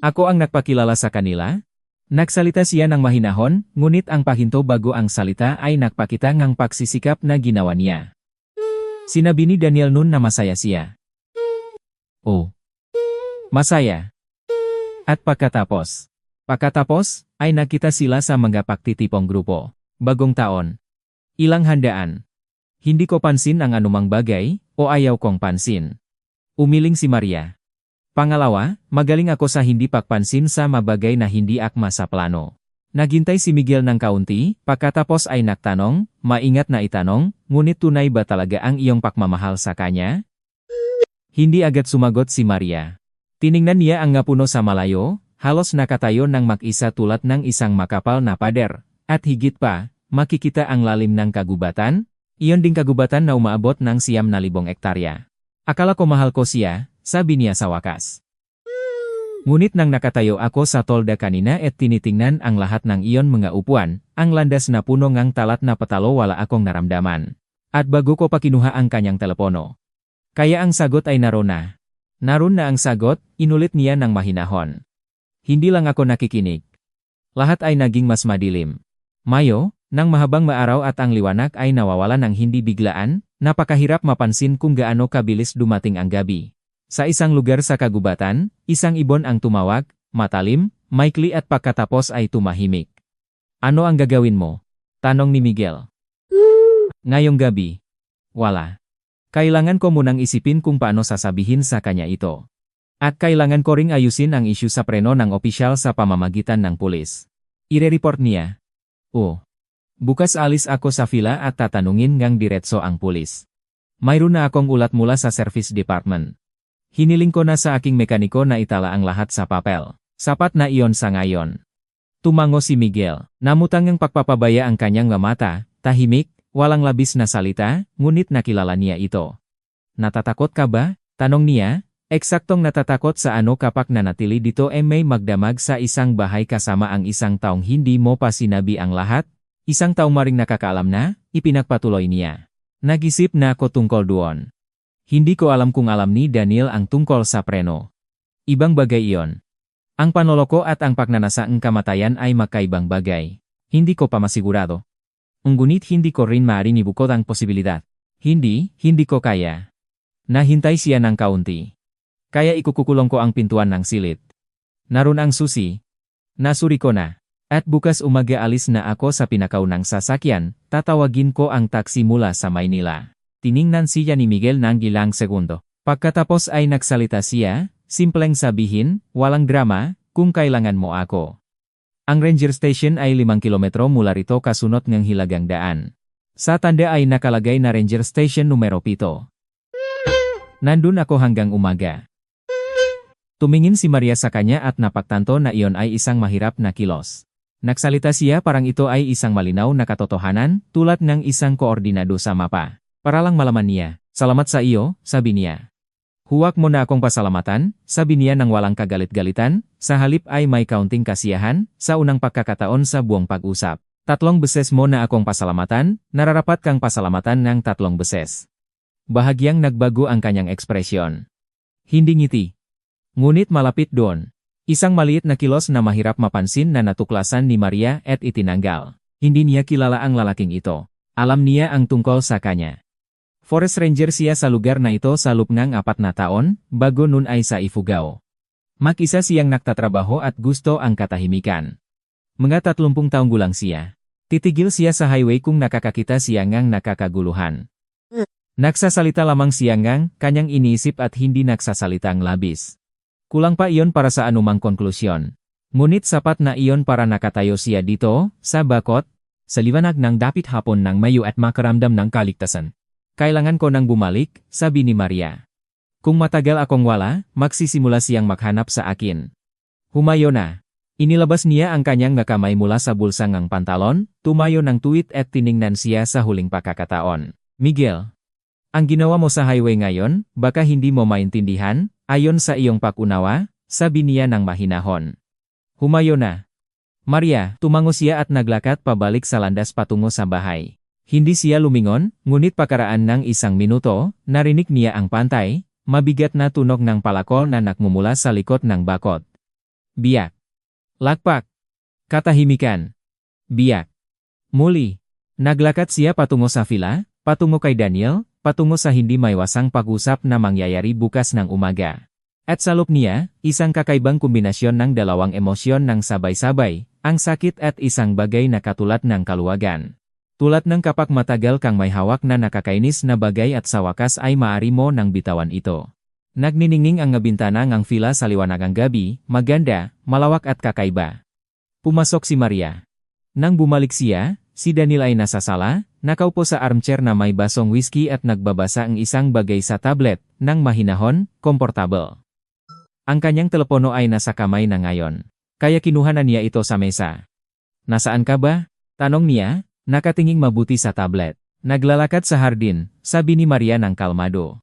A: Ako ang nagpakilala sa kanila. Nagsalita siya ng mahinahon, ngunit ang pahinto bago ang salita ay nagpakita ng pagsisikap na ginawa niya. Sinabi ni Daniel noon na masaya siya. Oh. Masaya. At pagkatapos ay nakita sila sa mga paktitipong grupo. Bagong taon. Ilang handaan. Hindi ko pansin ang anumang bagay, o ayaw kong pansin. Umiling si Maria. Pangalawa, magaling ako sa hindi pagpansin sa mabagay na hindi akma sa plano. Naghintay si Miguel ng kaunti, pagkatapos ay nagtanong, maingat na itanong, ngunit tunay ba talaga ang iyong pagmamahal sa kanya? Hindi agad sumagot si Maria. Tiningnan niya ang ngapuno sa malayo, halos nakatayo ng mag-isa tulad ng isang makapal na pader, at higit pa, makikita ang lalim ng kagubatan, iyon ding kagubatan na umaabot ng 9,000 hektarya. Akala ko mahal ko siya, sabi niya sa wakas. Ngunit nang nakatayo ako sa tolda kanina at tinitingnan ang lahat ng iyon mga upuan, ang landas na puno ngang talat na patalo wala akong naramdaman. At bago ko pa kinuha ang kanyang telepono. Kaya ang sagot ay naroon na. Naroon na ang sagot, inulit niya ng mahinahon. Hindi lang ako nakikinig. Lahat ay naging mas madilim. Mayo, nang mahabang maaraw at ang liwanag ay nawawala ng hindi biglaan, napakahirap mapansin kung gaano kabilis dumating ang gabi. Sa isang lugar sa kagubatan, isang ibon ang tumawag, matalim, maikli at pagkatapos ay tumahimik. Ano ang gagawin mo? Tanong ni Miguel. Ngayong gabi. Wala. Kailangan ko munang isipin kung paano sasabihin sa kanya ito. At kailangan ko ring ayusin ang isyu sa preno ng opisyal sa pamamagitan ng pulis. Ire-report niya. Bukas alis ako sa fila at tatanungin ngang diretso ang pulis. Mayroon na akong ulat mula sa service department. Hiniling ko na sa aking mekaniko na itala ang lahat sa papel. Sapat na iyon sa ngayon. Tumango si Miguel. Namutang ang pagpapabaya ang kanyang mata, tahimik, walang labis na salita, ngunit nakilala niya ito. Natatakot ka ba? Tanong niya. Eksaktong natatakot sa ano kapag nanatili dito may magdamag sa isang bahay kasama ang isang taong hindi mo pa sinabi ang lahat? Isang taong maring nakakaalam na, ipinagpatuloy niya. Nag-isip na ako tungkol doon. Hindi ko alam kung alam ni Daniel ang tungkol sa preno. Ibang bagay iyon. Ang panloloko at ang pagnanasaang kamatayan ay magkaibang bagay. Hindi ko pa masigurado. Ngunit hindi ko rin maaaring ibukod ang posibilidad. Hindi ko kaya. Nahintay siya ng kaunti. Kaya ikukukulong ko ang pintuan ng silid. Naroon ang susi. Nasuri ko na. At bukas umaga alis na ako sa pinakaunang sasakyan, tatawagin ko ang taksi mula sa Maynila. Tiningnan siya ni Miguel ng ilang segundo. Pagkatapos ay nagsalita siya, simpleng sabihin, walang drama, kung kailangan mo ako. Ang ranger station ay 5 kilometro mula rito kasunod ng hilagang daan. Sa tanda ay nakalagay na ranger station numero 7. Nandun ako hanggang umaga. Tumingin si Maria sa kanya at napagtanto na iyon ay isang mahirap na kilos. Nagsalita siya parang ito ay isang malinaw na katotohanan, tulad ng isang koordinado sa mapa. Para lang malaman niya, salamat sa iyo, sabi niya. Huwag mo na akong pasalamatan, sabi niya nang walang kagalit-galitan, sa halip ay may kaunting kasiyahan, sa unang pagkakataon sa buong pag-usap. 3 beses mo na akong pasalamatan, nararapat kang pasalamatan ng 3 beses. Bahagyang nagbago ang kanyang ekspresyon. Hindi ngiti. Ngunit malapit doon. Isang maliit na kilos na mahirap mapansin na natuklasan ni Maria at itinanggal. Hindi niya kilala ang lalaking ito. Alam niya ang tungkol sa kanya. Forest ranger siya sa lugar na ito sa loob ng 4 na taon, bago nun ay sa Ifugao. Mag-isa siyang nagtatrabaho at gusto ang katahimikan. Mga 30 taong gulang siya. Titigil siya sa highway kung nakakakita siya ngang nakakaguluhan. Nagsasalita lamang siya ngang kanyang iniisip at hindi nagsasalitang labis. Kulang pa iyon para sa anumang konklusyon. Ngunit sapat na iyon para nakatayo siya dito, sa bakot, sa liwanag ng dapit hapon ng Mayo at makaramdam ng kaligtasan. Kailangan ko nang bumalik, sabi ni Maria. Kung matagal akong wala, magsisimula siyang maghanap sa akin. Humayo na. Inilabas niya ang kanyang kamay mula sa bulsa ng pantalon, tumayo ng tuwid at tiningnan siya sa huling pagkakataon. Miguel, ang ginawa mo sa highway ngayon, baka hindi mo maintindihan, ayon sa iyong pag-unawa, sabi niya ng mahinahon. Humayo na. Maria, tumango siya at naglakad pabalik sa landas patungo sa bahay. Hindi siya lumingon, ngunit pakaraan ng 1 minuto, narinig niya ang pantay, mabigat na tunog ng palakol na nakmumula sa likod ng bakod. Biyak. Lakpak. Katahimikan. Biyak. Muli. Naglakad siya patungo sa fila, patungo kay Daniel, patungo sa hindi maiwasang pag-usap na mangyayari bukas ng umaga. At sa loob niya, isang kakaibang kombinasyon ng 2 emosyon ng sabay-sabay, ang sakit at isang bagay na katulad ng kaluwagan. Tulad ng kapag matagal kang may hawak na nakakainis na bagay at sa wakas ay maaari mo nang bitawan ito. Nagniningning ang bintana ng villa sa liwanagang gabi, maganda, malawak at kakaiba. Pumasok si Maria. Nang bumalik siya, si Daniel ay nasa sala, nakaupo sa armchair na may basong whiskey at nagbabasa ang isang bagay sa tablet, nang mahinahon, komportable. Ang kanyang telepono ay nasa kamay na ngayon. Kaya kinuha na niya ito sa mesa. Nasaan ka ba? Tanong niya, nakatinging mabuti sa tablet. Naglalakad sa hardin, sabi ni Maria ng kalmado.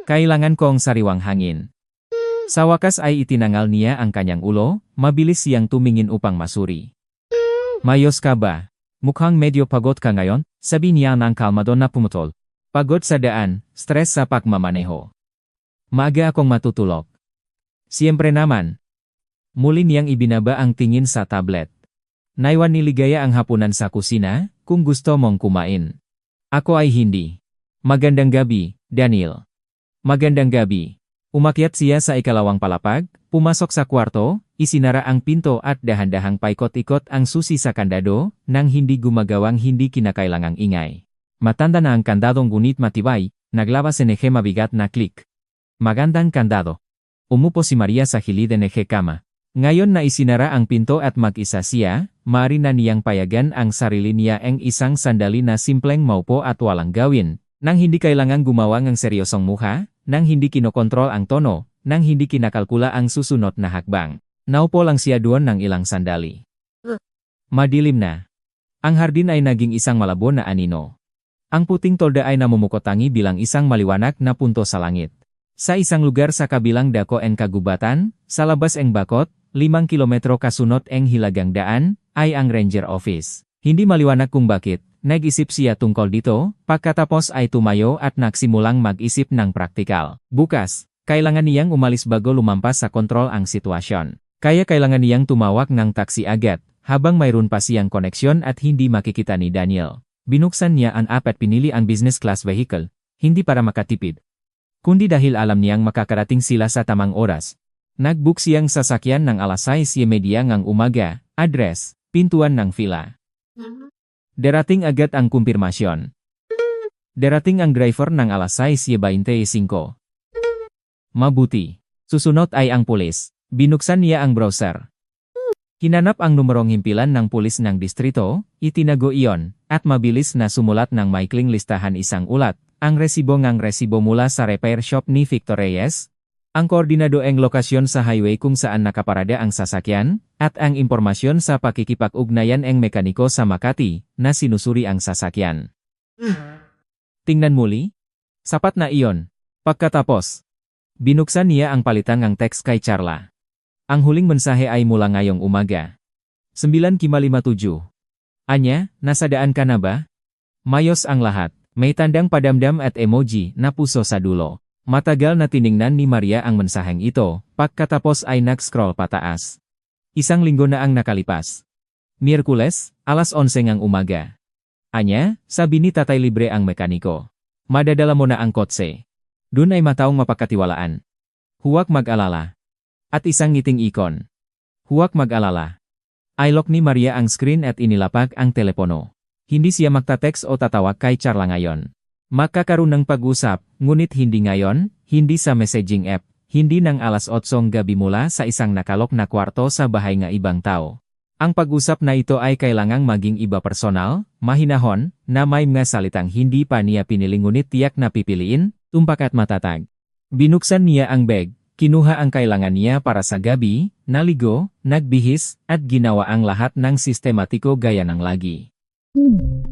A: Kailangan kong sariwang hangin. Sa wakas ay itinangal niya ang kanyang ulo, mabilis siyang tumingin upang masuri. Mayos ka ba? Mukhang medyo pagod ka ngayon, sabi niya ng kalmado na pumutol. Pagod sa daan, stress sa pagmamaneho. Maaga akong matutulog. Siyempre naman. Muli niyang ibinaba ang tingin sa tablet. Naiwan ni Ligaya ang hapunan sa kusina, kung gusto mong kumain. Ako ay hindi. Magandang gabi, Daniel. Magandang gabi. Umakyat siya sa ikalawang palapag, pumasok sa kwarto, isinara ang pinto at dahan-dahang paikot-ikot ang susi sa kandado, nang hindi gumagawang hindi kinakailangang ingay. Matanda na ang kandadong ngunit matibay, naglabas ng mabigat na klik. Magandang kandado. Umupo si Maria sa hilid ng kama. Ngayon na isinara ang pinto at mag-isa siya, maaari na niyang payagan ang sarili niya ang isang sandali na simpleng maupo at walang gawin, nang hindi kailangang gumawa ng seryosong mukha, nang hindi kinokontrol ang tono, nang hindi kinakalkula ang susunod na hakbang. Naupo lang siya doon ng ilang sandali. Madilim na. Ang hardin ay naging isang malabo na anino. Ang puting tolda ay namumukotangi bilang isang maliwanag na punto sa langit. Sa isang lugar sa kabilang dako ang kagubatan, sa labas ang bakot, 5 kilometro kasunod ang hilagang daan, ay ang ranger office. Hindi maliwanag kung bakit, nag-isip siya tungkol dito, pagkatapos ay tumayo at nagsimulang mag-isip ng praktikal. Bukas, kailangan niyang umalis bago lumampas sa kontrol ang sitwasyon. Kaya kailangan niyang tumawag ng taksi agad, habang mayroon pa siyang koneksyon at hindi makikita ni Daniel. Binuksan niya ang app at pinili ang business class vehicle, hindi para makatipid, kundi dahil alam niyang makakarating sila sa tamang oras. Nag-book siyang sasakyan ng alas 6:30 ng umaga, address, pintuan ng villa. Darating agad ang kumpirmasyon. Darating ang driver ng alas 6:25. Mabuti. Susunod ay ang pulis. Binuksan niya ang browser. Hinanap ang numerong himpilan ng pulis ng distrito, itinago iyon, at mabilis na sumulat ng maikling listahan isang ulat, ang resibo mula sa repair shop ni Victor Reyes, ang koordinado ang lokasyon sa highway kung saan nakaparada ang sasakyan, at ang impormasyon sa pakikipag-ugnayan ang mekaniko sa Makati, na sinusuri ang sasakyan. Tingnan muli. Sapat na iyon. Pagkatapos, binuksan niya ang palitan ng text kay Charla. Ang huling mensahe ay mula ngayong umaga. 9:57. Anya, nasa daan ka na ba? Mayos ang lahat. May tandang padamdam at emoji na puso sa dulo. Matagal na tiningnan ni Maria ang mensaheng ito, pagkatapos ay nag-scroll pataas. Isang linggo na ang nakalipas. Miyerkules, alas 11 ng umaga. Anya, sabi ni Tatay Libre ang mekaniko. Madadala mo na ang kotse. Dun ay mataong mapagkatiwalaan. Huwag mag-alala. At isang ngiting ikon. Huwag mag-alala. I-lock ni Maria ang screen at inilapag ang telepono. Hindi siya magta-text o tatawag kay Charla ngayon. Magkakaroon ng pag-usap, ngunit hindi ngayon, hindi sa messaging app, hindi ng alas 8 gabi mula sa isang nakalok na kwarto sa bahay ng ibang tao. Ang pag-usap na ito ay kailangang maging iba personal, mahinahon, na may mga salitang hindi pa niya pinili ngunit tiyak na pipiliin, tumpak at matatag. Binuksan niya ang bag, kinuha ang kailangan niya para sa gabi, naligo, nagbihis, at ginawa ang lahat ng sistematiko gaya ng lagi.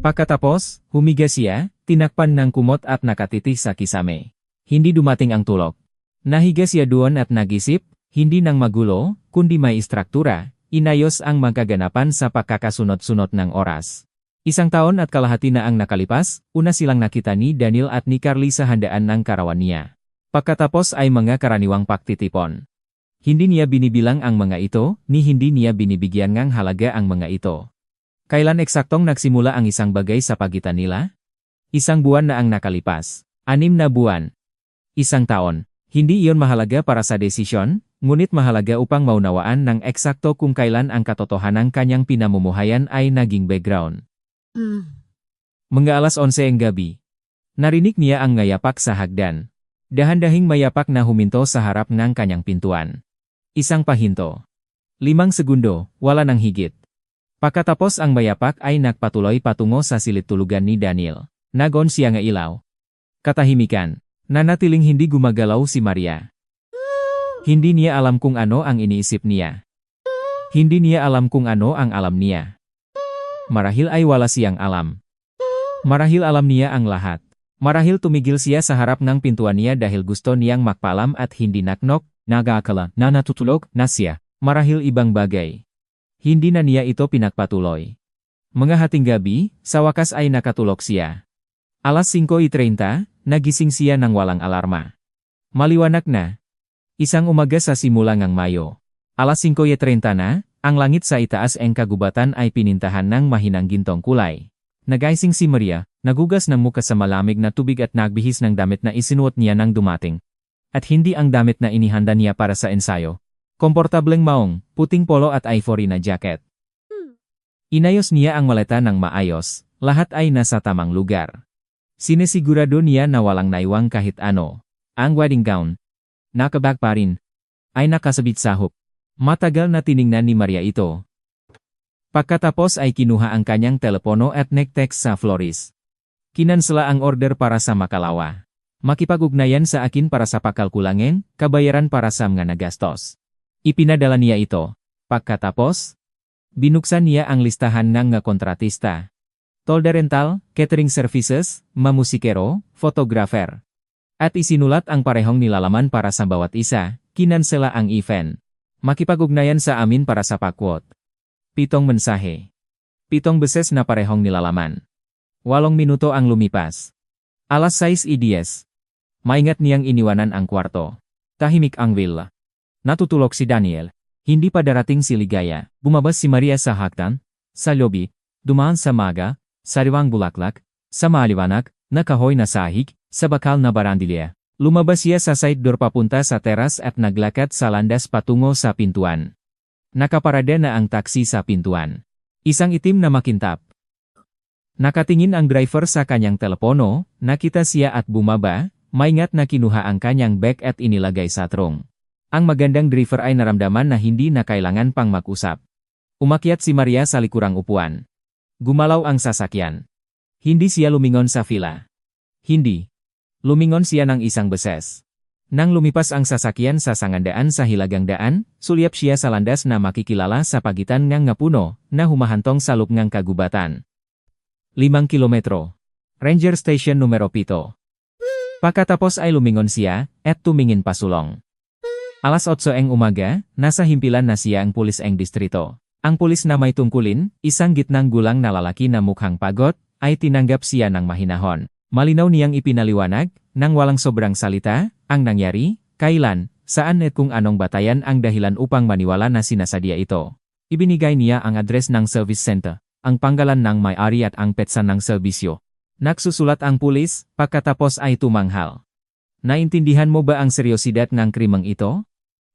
A: Pagkatapos, humiga siya, tinakpan ng kumot at nakatiti sa kisame. Hindi dumating ang tulog. Nahiga siya doon at nag-isip, hindi nang magulo, kundi may istruktura, inayos ang magkaganapan sa pagkakasunod-sunod ng oras. 1 taon at kalahati na ang nakalipas, una silang nakita ni Daniel at ni Carly sa handaan ng karawan niya. Pagkatapos ay mga karaniwang pagtitipon. Hindi niya binibilang ang mga ito, ni hindi niya binibigyan ng halaga ang mga ito. Kailan eksaktong nagsimula ang isang bagay sa pagitan nila? 1 buwan na ang nakalipas. 6 na buwan. 1 taon. Hindi iyon mahalaga para sa desisyon, ngunit mahalaga upang maunawaan ng eksakto kung kailan ang katotohanan kanyang pinamumuhayan ay naging background. Mga alas 11 ang gabi. Narinig niya ang ngayapak sa hagdan. Dahan-dahing mayapak na huminto sa harap ng kanyang pintuan. Isang pahinto. 5 segundo, wala nang higit. Pagkatapos ang mayapak ay nagpatuloy patungo sa silid tulugan ni Daniel. Nagon siya nga ilaw. Katahimikan. Nanatiling hindi gumagalaw si Maria. Hindi niya alam kung ano ang iniisip niya. Hindi niya alam kung ano ang alam niya. Marahil ay wala siyang alam. Marahil alam niya ang lahat. Marahil tumigil siya sa harap ng pintuan niya dahil gusto niyang makpaalam at hindi naknok, nag-aakala na natutulog na siya. Marahil ibang bagay. Hindi na niya ito pinagpatuloy. Mga hating gabi, sa wakas ay nakatulog siya. Alas 5:30, nagising siya nang walang alarma. Maliwanag na. Isang umaga sa simula ng Mayo. Alas 5:30 na, ang langit sa itaas ng kagubatan ay pinintahan ng mahinang gintong kulay. Nagising si Maria, nagugas ng muka sa malamig na tubig at nagbihis ng damit na isinuot niya nang dumating. At hindi ang damit na inihanda niya para sa ensayo. Komportableng maong, puting polo at ivory na jacket. Inayos niya ang maleta ng maayos, lahat ay nasa tamang lugar. Sinisigurado niya na walang naiwang kahit ano. Ang wedding gown, nakabag pa rin, ay nakasabit sa hook. Matagal na tiningnan ni Maria ito. Pagkatapos ay kinuha ang kanyang telepono at nag-text sa florist. Kinansela ang order para sa makalawa. Makipag-ugnayan sa akin para sa pakalkulangin, kabayaran para sa mga nagastos. Ipinadala niya ito. Pagkatapos, binuksan niya ang listahan ng mga kontratista. Tolda rental, catering services, mamusikero, photographer. At isinulat ang parehong nilalaman para sa bawat isa, kinansela ang event. Makipag-ugnayan sa amin para sa pakwot. 7 mensahe. 7 beses na parehong nilalaman. 8 minuto ang lumipas. Alas 6:10. Maingat niyang iniwanan ang kwarto. Tahimik ang villa. Natutulog si Daniel. Hindi pa darating si Ligaya. Bumabas si Maria sa hagdan, sa lobby, dumaan sa maga, sariwang bulaklak, sa maliwanag, na kahoy na sahig, sa bakal na barandilya. Lumabas siya sa side door papunta sa teras at naglakad sa landas patungo sa pintuan. Nakaparada na ang taksi sa pintuan. Isang itim na makintab. Nakatingin ang driver sa kanyang telepono, nakita siya at bumaba, maingat na kinuha ang kanyang bag at inilagay sa trunk. Ang magandang driver ay naramdaman na hindi na kailangan pang mag-usap. Umakyat si Maria sa likurang upuan. Gumalaw ang sasakyan. Hindi siya lumingon sa fila. Hindi. Lumingon siya ng isang beses. Nang lumipas ang sasakyan sa sangandaan sa hilagang daan, sulyap siya sa landas na makikilala sa pagitan ng puno na humahantong sa loob ng kagubatan. 5 kilometro. Ranger Station numero 7. Pagkatapos ay lumingon siya, at tumingin pasulong. Alas 8 ang umaga, nasa himpilan na siya ang pulis ang distrito. Ang pulis na may tungkulin, isang gitnang gulang na lalaki na mukhang pagod, ay tinanggap siya ng mahinahon. Malinaw niyang ipinaliwanag, nang walang sobrang salita, ang nangyari, kailan, saan at kung anong batayan ang dahilan upang maniwala na sinasadya ito. Ibinigay niya ang address ng service center, ang panggalan ng may-ari at ang petsa ng serbisyo. Nagsusulat ang pulis, pagkatapos ay tumanghal. Naintindihan mo ba ang seryosidad ng krimeng ito?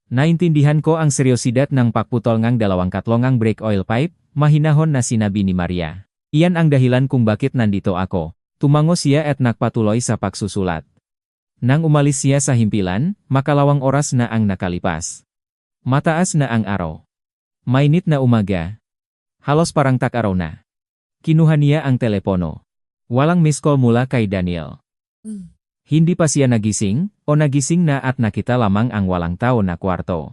A: Naintindihan ko ang seryosidad ng pagputol ng 2 katlongang brake oil pipe, mahinahon na sinabi ni Maria. Iyan ang dahilan kung bakit nandito ako. Tumango siya at nagpatuloy sa pagsusulat. Nang umalis siya sa himpilan, makalawang oras na ang nakalipas. Mataas na ang araw. Mainit na umaga. Halos parang tak-araw na. Kinuha niya ang telepono. Walang miss call mula kay Daniel. Hindi pa siya nagising, o nagising na at nakita lamang ang walang tao na kwarto.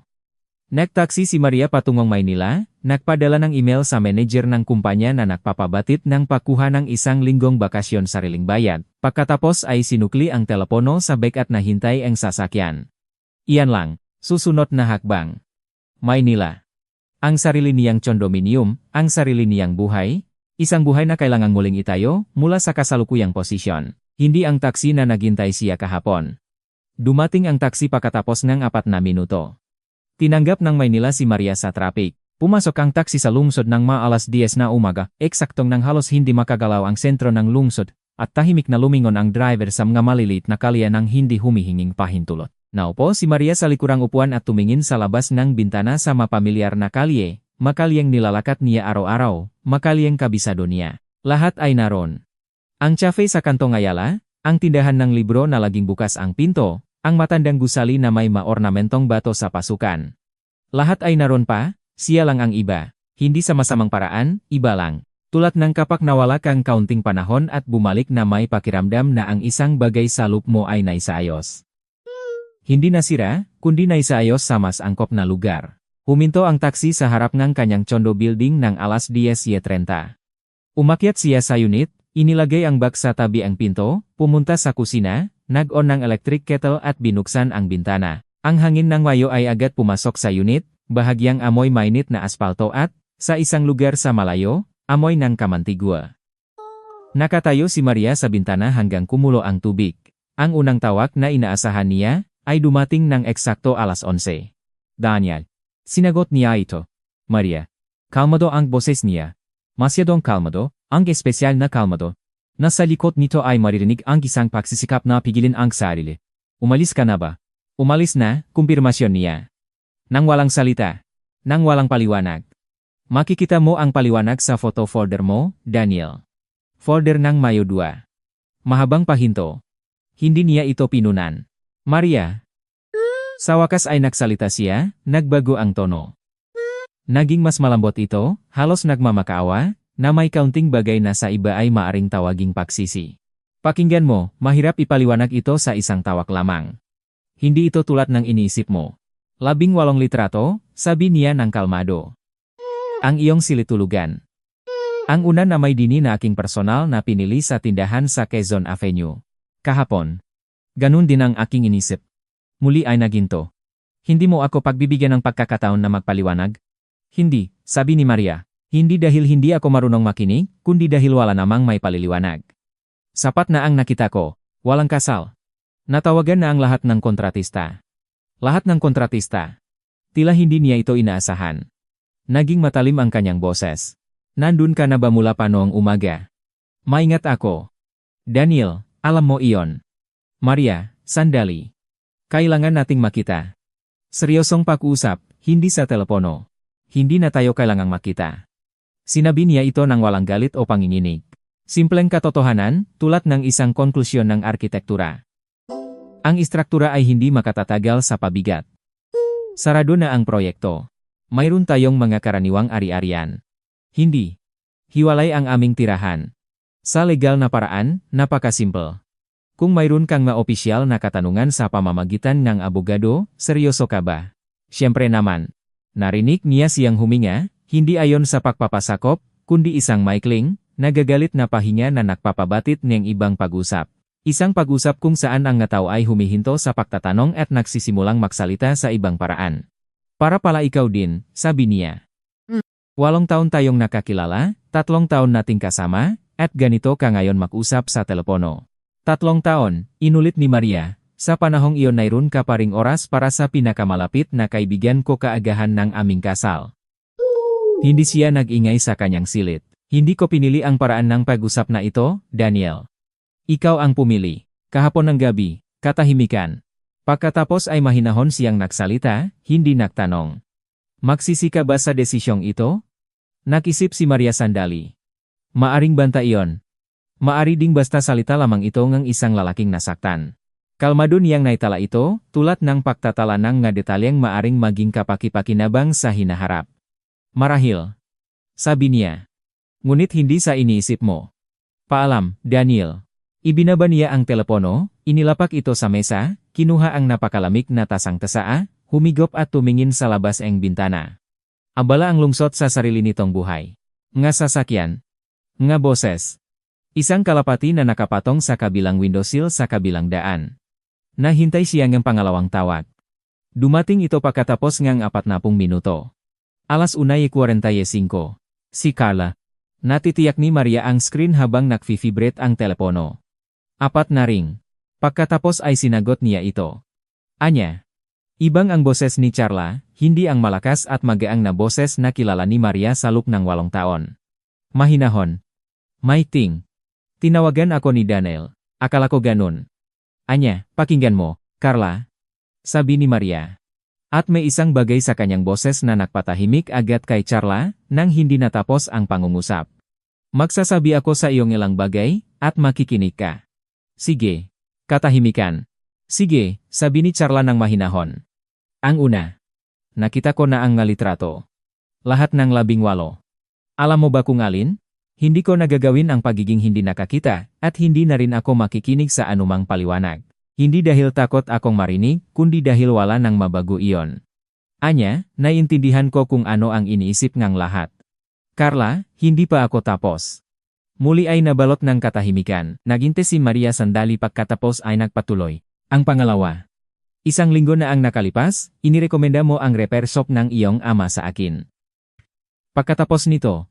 A: Nagtaksi si Maria patungong Maynila, nagpadala ng email sa manager ng kumpanya na nagpapabatid ng pagkuha ng 1 linggong bakasyon sariling bayad. Pagkatapos ay sinukli ang telepono sa bag at nahintay ang sasakyan. Iyan lang, susunod na hakbang. Maynila. Ang sarili niyang condominium, ang sarili niyang buhay, isang buhay na kailangang muling itayo mula sa kasalukuyang posisyon. Hindi ang taksi na naghintay siya kahapon. Dumating ang taksi pagkatapos ng 4 na minuto. Tinanggap ng Maynila si Maria sa traffic. Pumasok ang taksi sa lungsod ng mga alas 10 na umaga, eksaktong nang halos hindi makagalaw ang sentro ng lungsod, at tahimik na lumingon ang driver sa mga maliliit na kalye nang hindi humihinging pahintulot. Naupo si Maria sa likurang upuan at tumingin sa labas ng bintana sa mapamilyar na kalye, makalyeng nilalakat niya araw-araw, makalyeng kabisado niya. Lahat ay naroon. Ang cafe sa kanto ngayala, ang tindahan ng libro na laging bukas ang pinto, ang matandang gusali na may maornamentong bato sa pasukan. Lahat ay naroon pa, siya lang ang iba. Hindi sa masamang paraan, iba lang. Tulad ng kapag nawala kang kaunting panahon at bumalik na may pakiramdam na ang isang bagay sa loop mo ay naisaayos. Hindi nasira, kundi naisaayos sa mas angkop na lugar. Huminto ang taksi sa harap ng kanyang condo building ng alas 10:30. Umakyat siya sa unit, inilagay ang bag sa tabi ang pinto, pumunta sa kusina, nag-on ng electric kettle at binuksan ang bintana. Ang hangin ng mayo ay agad pumasok sa unit, bahagyang amoy mainit na aspalto at, sa isang lugar sa malayo, amoy ng kamantigua. Nakatayo si Maria sa bintana hanggang kumulo ang tubig. Ang unang tawag na inaasahan niya, ay dumating ng eksakto alas 11. Daniel. Sinagot niya ito. Maria. Kalmado ang boses niya. Masyadong kalmado, ang espesyal na kalmado. Nasa likod nito ay maririnig ang isang pagsisikap na pigilin ang sarili. Umalis ka na ba? Umalis na, kumpirmasyon niya. Nang walang salita. Nang walang paliwanag. Makikita mo ang paliwanag sa photo folder mo, Daniel. Folder ng Mayo 2. Mahabang pahinto. Hindi niya ito pinunan. Maria. Sa wakas ay nagsalita siya, nagbago ang tono. Naging mas malambot ito, halos nagmamakaawa, na may kaunting bagay na sa iba ay maaring tawaging pagsisi. Pakinggan mo, mahirap ipaliwanag ito sa isang tawak lamang. Hindi ito tulad ng iniisip mo. 18 litrato, sabi niya ng kalmado. Ang iyong silitulugan. Ang una na may dini na aking personal na pinili sa tindahan sa Quezon Avenue. Kahapon. Ganun din ang aking inisip. Muli ay naginto. Hindi mo ako pagbibigyan ng pagkakataon na magpaliwanag? Hindi, sabi ni Maria. Hindi dahil hindi ako marunong makinig, kundi dahil wala namang may paliliwanag. Sapat na ang nakita ko, walang kasal. Natawagan na ang lahat ng kontratista. Lahat ng kontratista. Tila hindi niya ito inaasahan. Naging matalim ang kanyang boses. Nandun ka na ba mula pa noong umaga? Maingat ako. Daniel, alam mo iyon. Maria, sandali. Kailangan nating makita. Seryosong pag-usap, hindi sa telepono. Hindi na tayo kailangang makita. Sinabi niya ito ng walang galit o panginginig. Simpleng katotohanan, tulad ng isang konklusyon ng arkitektura. Ang istruktura ay hindi makatatagal sa pabigat. Sarado na ang proyekto. Mayroon tayong mga karaniwang ari-arian. Hindi. Hiwalay ang aming tirahan. Sa legal na paraan, napakasimple. Kung mayroon kang maopisyal na katanungan sa pamamagitan ng abogado, seryoso ka ba? Siyempre naman. Narinig niya siyang huminga, hindi ayon sa pagpapasakop, kundi isang maikling, nagagalit na pahinga na nagpapabatid ng ibang pag-usap. Isang pag-usap kung saan ang tao ay humihinto sa pagtatanong at nagsisimulang magsalita sa ibang paraan. Para pala ikaw din, sabi niya. 8 taon tayong nakakilala, 3 taon nating kasama, at ganito ka ngayon mag-usap sa telepono. 3 taon, inulit ni Maria, sa panahong iyon mayroon ka pa ring oras para sa pinakamalapit na kaibigan ko kaagahan ng aming kasal. Hindi siya nag-ingay sa kanyang silit. Hindi ko pinili ang paraan ng pag-usap na ito, Daniel. Ikaw ang pumili. Kahapon ng gabi, katahimikan. Pagkatapos ay mahinahon siyang nagsalita, hindi nagtanong. Magsisi ka ba sa desisyong ito? Nakisip si Maria sandali. Maaring banta iyon. Maari ding basta salita lamang ito ng isang lalaking nasaktan. Kalmado niyang naitala ito, tulad ng pagtatala ng nga detalyeng maaring maging kapaki-pakinabang sa hinaharap. Marahil. Sabi niya. Ngunit hindi sa iniisip mo. Paalam, Daniel. Ibinaba niya ang telepono, inilapak ito sa mesa, kinuha ang napakalamig na tasang tasaa, humigop at tumingin sa labas ang bintana. Abala ang lungsot sa sarili nitong buhay. Nga sasakyan. Nga boses. Isang kalapati na nakapatong sa kabilang windowsill sa kabilang daan. Nahintay siya ng pangalawang tawag. Dumating ito pagkatapos ng 40 minuto. Alas 1:45. Si Carla. Natitiyak ni Maria ang screen habang nagfi-vibrate ang telepono. 4 na ring. Pagkatapos ay sinagot niya ito. Anya. Ibang ang boses ni Carla, hindi ang malakas at magaang na boses na kilala ni Maria sa loob ng 8 taon. Mahinahon. Maiting. Tinawagan ako ni Daniel. Akala ko ganun. Anya, pakinggan mo, Carla. Sabi ni Maria. At may isang bagay sa kanyang boses na nagpatahimik agad kay Carla, nang hindi natapos ang pangungusap. Magsasabi ako sa iyong ilang bagay, at makikinig ka. Sige. Katahimikan. Sige, sabi ni Carla ng mahinahon. Ang una. Nakita ko na ang litrato. Lahat ng 18. Alam mo ba kung alin? Hindi ko nagagawin ang pagiging hindi nakakita, at hindi na rin ako makikinig sa anumang paliwanag. Hindi dahil takot akong marinig, kundi dahil wala nang mabago iyon. Anya, naiintindihan ko kung ano ang iniisip ngang lahat. Carla, hindi pa ako tapos. Muli ay nabalot ng katahimikan. Naghinte si Maria sandali pagkatapos ay nagpatuloy. Ang pangalawa. Isang linggo na ang nakalipas, inirekomenda mo ang repair shop ng iyong ama sa akin. Pagkatapos nito,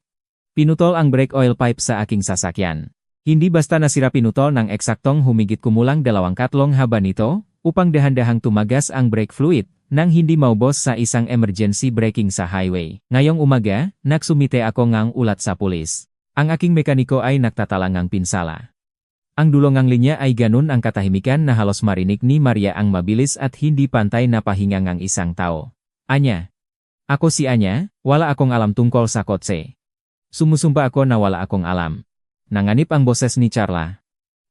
A: pinutol ang brake oil pipe sa aking sasakyan. Hindi basta nasira, pinutol ng eksaktong humigit kumulang 2 katlong haba nito, upang dahan-dahang tumagas ang brake fluid, nang hindi maubos sa isang emergency braking sa highway. Ngayong umaga, nagsumite ako ngang ulat sa pulis. Ang aking mekaniko ay nagtatalangang pinsala. Ang dulongang linya ay ganun ang katahimikan na halos marinig ni Maria ang mabilis at hindi pantay na pahinga ng isang tao. Anya. Ako si Anya, wala akong alam tungkol sa kotse. Sumusumpa ako na wala akong alam. Nanganip ang boses ni Carla.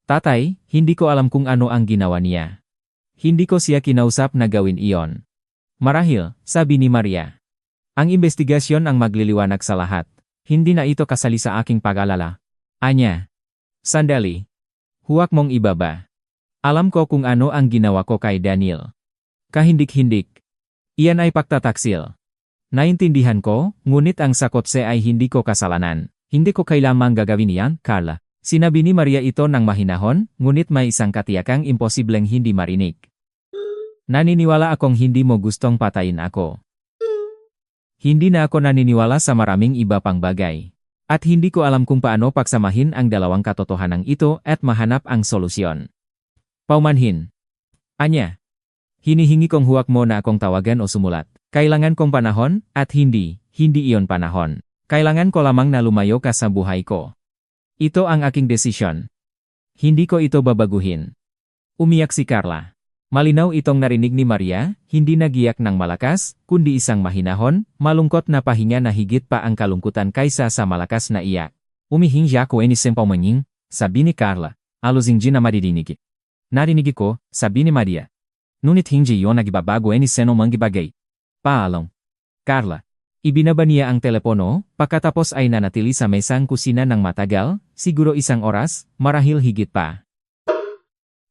A: Tatay, hindi ko alam kung ano ang ginawa niya. Hindi ko siya kinausap na gawin iyon. Marahil, sabi ni Maria. Ang investigasyon ang magliliwanag sa lahat. Hindi na ito kasali sa aking pag-alala. Anya. Sandali. Huwag mong ibaba. Alam ko kung ano ang ginawa ko kay Daniel. Kahindik-hindik. Iyan ay pagtataksil. Naintindihan ko, ngunit ang sa kotse ay hindi ko kasalanan. Hindi ko kailangang gagawin iyan, Carla. Sinabi ni Maria ito ng mahinahon, ngunit may isang katiyakang imposibleng hindi marinig. Naniniwala akong hindi mo gustong patayin ako. Hindi na ako naniniwala sa maraming iba pang bagay. At hindi ko alam kung paano pagsamahin ang dalawang katotohanan ito at mahanap ang solusyon. Paumanhin. Anya. Hinihingi kong huwag mo na akong tawagan o sumulat. Kailangan kong panahon, at hindi iyon panahon. Kailangan ko lamang na lumayo ka sa buhay ko. Ito ang aking desisyon. Hindi ko ito babaguhin. Umiyak si Carla. Malinaw itong narinig ni Maria, hindi nagiyak ng malakas, kundi isang mahinahon, malungkot na pahinga na higit pa ang kalungkutan kaysa sa malakas na iyak. Umihing ako ni Sempaumaning, sabi ni Carla. Alos hindi na maririnig. Narinig ko, sabi ni Maria. Ngunit hindi yun nagibabago ni Seno manggibagay. Paalam. Carla. Ibinaba niya ang telepono, pagkatapos ay nanatili sa mesang kusina ng matagal, siguro 1 oras, marahil higit pa.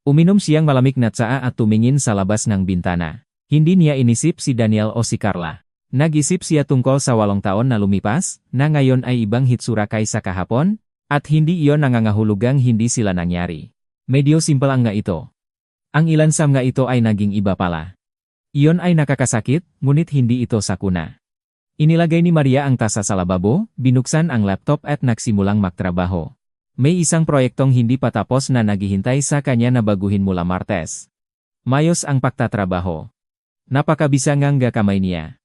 A: Uminom siyang malamig na tsaa at tumingin sa labas ng bintana. Hindi niya inisip si Daniel o si Carla. Nag-isip siya tungkol sa 8 taon na lumipas, na ngayon ay ibang hitsura kaysa kahapon, at hindi iyon nangangahulugang hindi sila nangyari. Medyo simple ang nga ito. Ang ilansam nga ito ay naging iba pala. Iyon ay nakakasakit, ngunit hindi ito sakuna. Inilagay ni Maria ang tasa sa lababo, binuksan ang laptop at nagsimulang magtrabaho. May isang proyektong hindi pa tapos na naghihintay sa kanya na baguhin mula Martes. Mayos ang pagtatrabaho. Napakabisa ngang gakamay niya.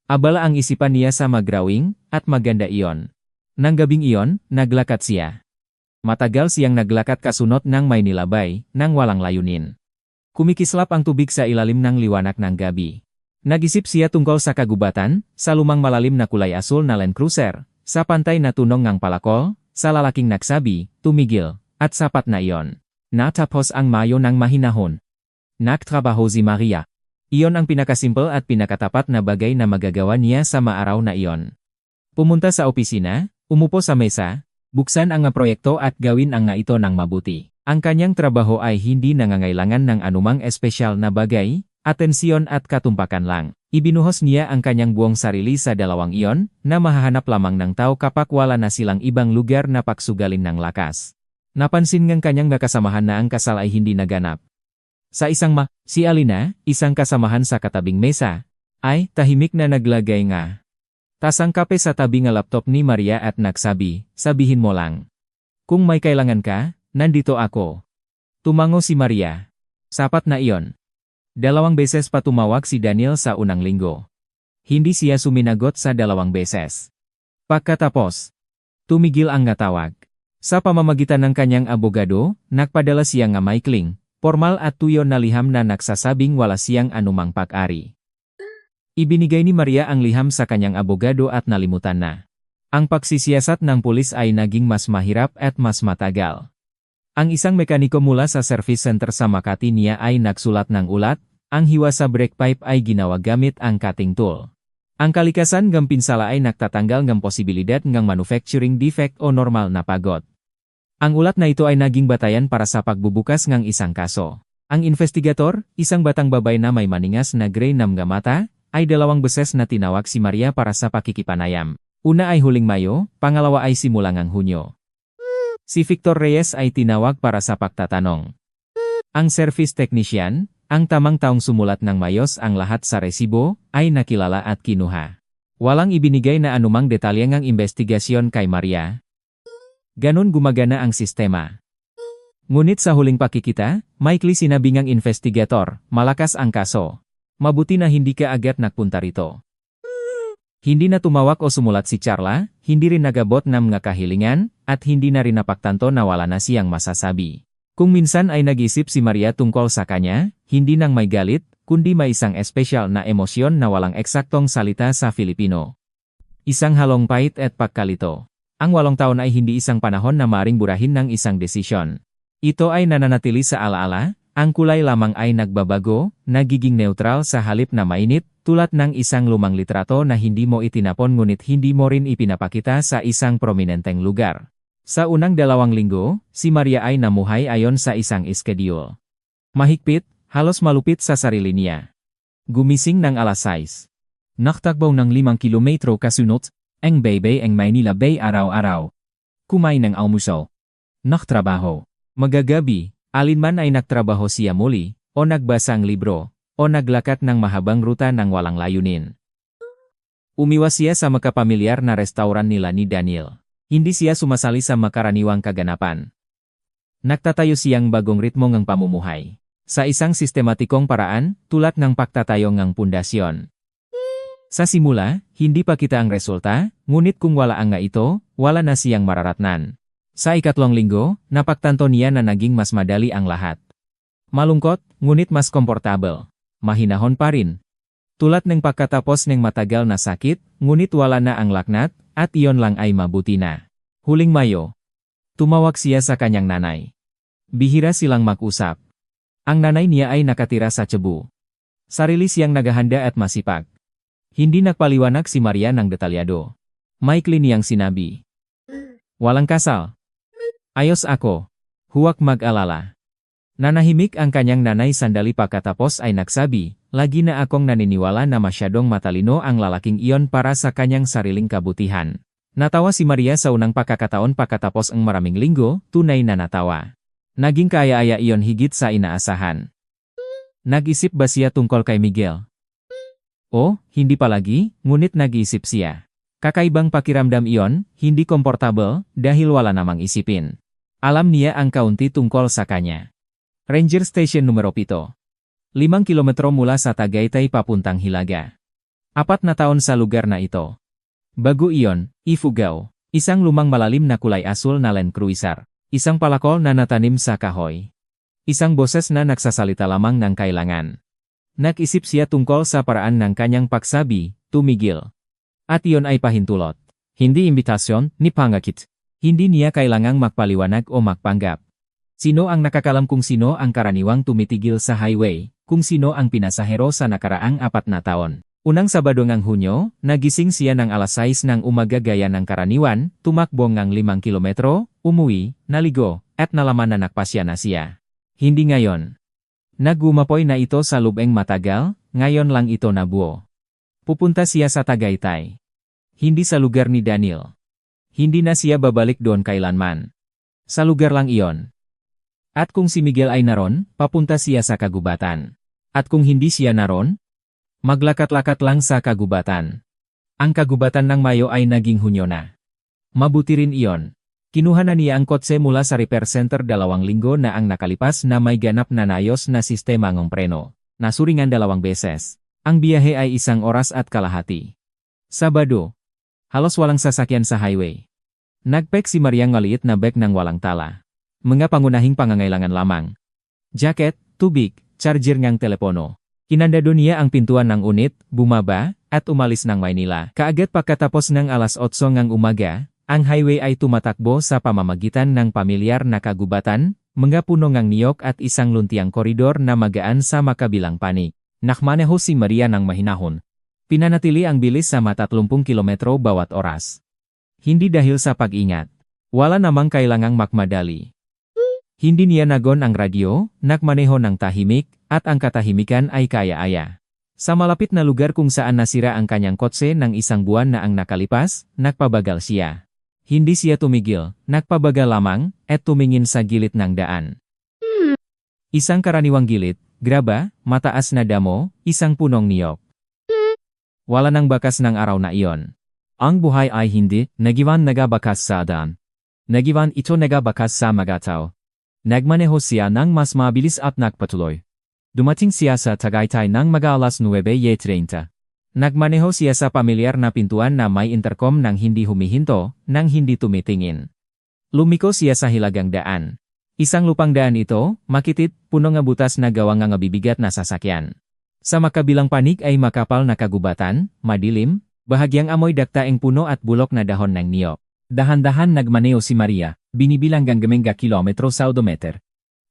A: Abala ang isipan niya sa magdrawing, at maganda iyon. Nang gabing iyon, naglakat siya. Matagal siyang naglakat kasunod ng may nilabay, nang walang layunin. Kumikislap ang tubig sa ilalim ng liwanag ng gabi. Nag-isip siya tungkol sa kagubatan, sa lumang malalim na kulay asul na Land Cruiser, sa pantay na tunong ng palakol, sa lalaking nagsabi, tumigil, at sapat na iyon. Natapos ang Mayo ng mahinahon. Nagtrabaho si Maria. Iyon ang pinakasimple at pinakatapat na bagay na magagawa niya sa maaraw na iyon. Pumunta sa opisina, umupo sa mesa, buksan ang proyekto at gawin ang nga ito ng mabuti. Ang kanyang trabaho ay hindi nangangailangan ng anumang espesyal na bagay, atensyon at katumpakan lang. Ibinuhos niya ang kanyang buong sarili sa dalawang iyon, na mahahanap lamang ng tao kapag wala na silang ibang lugar na pagsugalin ng lakas. Napansin ngang kanyang nakasamahan na ang kasal ay hindi naganap. Sa si Alina, isang kasamahan sa katabing mesa, ay tahimik na naglagay nga. Tasang kape sa tabi ng laptop ni Maria at nagsabi, sabihin mo lang. Kung may kailangan ka, nandito ako. Tumango si Maria. Sapat na iyon. 2 beses pa tumawag si Daniel sa unang linggo. Hindi siya suminagot sa 2 beses. Pagkatapos, tumigil ang natawag. Sa pamamagitan ng kanyang abogado, nagpadala siya ng maikling, formal at tuyo na liham na nagsasabing wala siyang anumang pag-ari. Ibinigay ni Maria ang liham sa kanyang abogado at nalimutan na. Ang pagsisiyasat ng pulis ay naging mas mahirap at mas matagal. Ang isang mekaniko mula sa service center sa Makati niya ay nagsulat ng ulat, ang hiwa sa brake pipe ay ginawa gamit ang cutting tool. Ang kalikasan ng pinsala ay nagtatanggal ng posibilidad ng manufacturing defect o normal na pagod. Ang ulat na ito ay naging batayan para sa pagbubukas ng isang kaso. Ang investigator, isang batang babay na may maningas na gray na mga mata, ay 2 beses na tinawag si Maria para sa pakikipanayam. Una ay huling Mayo, pangalawa ay simulang ng Hunyo. Si Victor Reyes ay tinawag para sa pagtatanong. Ang service technician, ang tamang taong sumulat ng mayos ang lahat sa resibo, ay nakilala at kinuha. Walang ibinigay na anumang detalye ng investigasyon kay Maria. Ganon gumagana ang sistema. Ngunit sa huling pakikita, maikli sinabi ng investigator, malakas ang kaso. Mabuti na hindi ka agad nagpunta rito. Hindi na tumawag o sumulat si Charla, hindi rin nagabot ng mga kahilingan, at hindi na rin napagtanto na wala na siyang masasabi. Kung minsan ay nag-isip si Maria tungkol sa kanya, hindi nang may galit, kundi may isang espesyal na emosyon na walang eksaktong salita sa Filipino. Isang halong pait at pagkalito. Ang 8 taon ay hindi isang panahon na maring burahin ng isang desisyon. Ito ay nananatili sa alaala, ang kulay lamang ay nagbabago, nagiging neutral sa halip na mainit, tulad ng isang lumang litrato na hindi mo itinapon ngunit hindi mo rin ipinapakita sa isang prominenteng lugar. Sa unang 2 linggo, si Maria ay namuhay ayon sa isang schedule. Mahigpit, halos malupit sa sarili niya. Gumising ng alas 6. Naktakbo ng 5 kilometro kasunod, ang baby ang Maynila Bay araw-araw. Kumain ng almusal. Naktrabaho. Magagabi, alinman ay nagtrabaho siya muli, o nagbasang libro, o naglakat ng mahabang ruta ng walang layunin. Umiwas siya sa makapamilyar na restauran nila ni Daniel. Hindi siya sumasali sa makaraniwang kaganapan. Nagtatayo siyang bagong ritmo ng pamumuhay. Sa isang sistematikong paraan, tulad ng pagtatayo ng pundasyon. Sa simula, hindi pa kita ang resulta, ngunit kung wala ang nga ito, wala na siyang mararatnan. Sa 3 linggo, napagtanto niya na naging mas madali ang lahat. Malungkot, ngunit mas komportable. Mahinahon pa rin. Tulad ng pagkatapos ng matagal na sakit, ngunit wala na ang laknat, at iyon lang ay mabuti na. Huling Mayo. Tumawag siya sa kanyang nanay. Bihira silang mag-usap. Ang nanay niya ay nakatira sa Cebu. Sarili siyang naghahanda at masipag. Hindi nagpaliwanag si Maria ng detalyado. Maikli niyang sinabi. Walang kasal. Ayos ako. Huwag mag-alala. Nanahimik ang kanyang nanay sandali pagkatapos ay nagsabi, lagi na akong naniniwala na masyadong matalino ang lalaking iyon para sa kanyang sariling kabutihan. Natawa si Maria sa unang pagkakataon pagkatapos ang maraming linggo, tunay na natawa. Naging kaaya-aya iyon higit sa inaasahan. Nag-isip ba siya tungkol kay Miguel? O, hindi palagi, ngunit nag-iisip siya. Kakaibang pakiramdam iyon, hindi komportable, dahil wala namang isipin. Alam niya ang kaunti tungkol sa kanya. Ranger Station numero 7. 5 kilometro mula sa Tagaytay papuntang Hilaga. 4 na taon sa lugar na ito. Bago iyon, Ifugao, isang lumang malalim na kulay asul na Land Cruiser. Isang palakol na natanim sa kahoy. Isang boses na nagsasalita lamang ng kailangan. Nag-isip siya tungkol sa paraan ng kanyang pagsabi, tumigil. At iyon ay pahintulot. Hindi imbitasyon, ni pangakit. Hindi niya kailangang magpaliwanag o magpanggap. Sino ang nakakalam kung sino ang karaniwang tumitigil sa highway, kung sino ang pinasahero sa nakaraang 4 na taon. Unang Sabado ng Hunyo, nagising siya ng alas 6 ng umaga gaya ng karaniwan, tumakbo ng 5 kilometro, umuwi, naligo, at nalaman na nagpasya na siya. Hindi ngayon. Nagumapoy na ito sa lubeng matagal, ngayon lang ito nabuo. Pupunta siya sa Tagaytay. Hindi sa lugar ni Daniel. Hindi na siya babalik doon kailanman. Sa lugar lang iyon. At kung si Miguel ay naron, papunta siya sa kagubatan. At kung hindi siya naron, maglakat-lakat lang sa kagubatan. Ang kagubatan ng Mayo ay naging Hunyo na. Mabuti rin iyon. Kinuha na niya ang kotse mula sa repair center 2 linggo na ang nakalipas na may ganap na nayos na sistema ng preno. Nasuringan 2 beses. Ang biyahe ay 1 oras at kalahati. Sabado. Halos walang sasakyan sa highway. Nagpack si Maria ng maliit na bag ng walang tala. Mga pangunahing pangangailangan lamang. Jacket, tubig, charger ng telepono. Kinandado niya ang pintuan ng unit, bumaba, at umalis ng Maynila. Kaagad pagkatapos ng alas 8 ng umaga, ang highway ay tumatakbo sa pamamagitan ng pamilyar na kagubatan, mga puno ngang niyok at isang luntiang koridor na magaan sa makabilang panig. Nakmaneho si Maria ng mahinahon. Pinanatili ang bilis sa 30 kilometro bawat oras. Hindi dahil sa pag-ingat. Wala namang kailangang makmadali. Hindi niya nagon ang radyo, nakmaneho ng tahimik, at ang katahimikan ay kaya-aya. Sa malapit na lugar kung saan nasira ang kanyang kotse ng isang buwan na ang nakalipas, nagpabagal siya. Hindi siya tumigil, nagpabagal lamang, at tumingin sa gilid ng daan. Isang karaniwang gilid, graba, mataas na damo, isang punong niyok. Wala nang bakas ng araw na iyon. Ang buhay ay hindi, nagiwan nagabakas sa daan. Nagiwan ito nagabakas sa magataw. Nagmaneho siya ng mas mabilis at nagpatuloy. Dumating siya sa Tagaytay ng mag-alas 9:30. Nagmaneho siya sa pamilyar na pintuan na may intercom nang hindi humihinto, nang hindi tumitingin. Lumiko siya sa hilagang daan. Isang lupang daan ito, makitid, puno nga butas na gawa nga bibigat na sasakyan. Sa makabilang panig ay makapal na kagubatan, madilim, bahagyang amoy daktaeng puno at bulok na dahon ng niyok. Dahan-dahan nagmaneho si Maria, binibilang ganggaming kilometro sa odometer.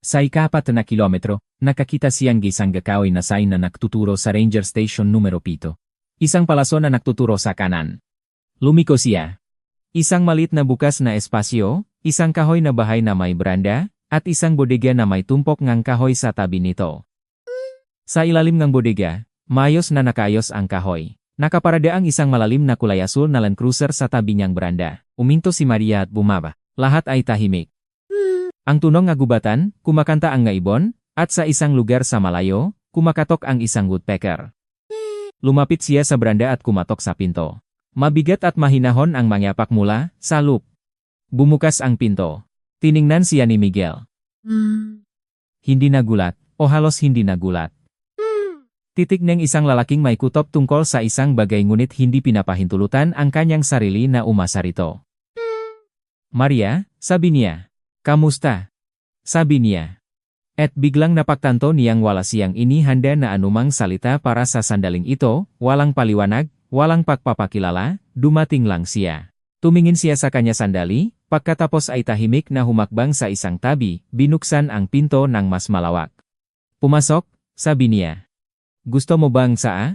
A: Sa ika-4 na kilometro, nakakita siyang gisang gakaoy na sign na nagtuturo sa Ranger Station numero 7. Isang palaso na nagtuturo sa kanan. Lumiko siya. Isang malit na bukas na espasyo, isang kahoy na bahay na may beranda, at isang bodega na may tumpok ngang kahoy sa tabi nito. Sa ilalim ng bodega, maayos na nakayos ang kahoy. Nakaparada ang isang malalim na kulay asul na Land Cruiser sa tabi niyang beranda. Uminto si Maria at bumaba. Lahat ay tahimik. Ang tunong nga gubatan, kumakanta ang nga ibon, at sa isang lugar sa malayo, kumakatok ang isang woodpecker. Lumapit siya sa beranda at kumatok sa pinto. Mabigat at mahinahon ang mangyapak mula sa loop. Bumukas ang pinto. Tiningnan siya ni Miguel. Hindi nagulat, o halos hindi nagulat. Titig ng isang lalaking may kutob tungkol sa isang bagay ngunit hindi pinapahintulutan ang kanyang sarili na umasa rito. Maria, sabi niya. Kamusta? Sabi niya. At biglang napagtanto niyang wala siyang inihanda na anumang salita para sa sandaling ito, walang paliwanag, walang pagpapakilala, dumating lang siya. Tumingin siya sa kanya sandali, pagkatapos ay tahimik na humakbang sa isang tabi, binuksan ang pinto ng mas malawak. Pumasok, sabi niya. Gusto mo bang saa?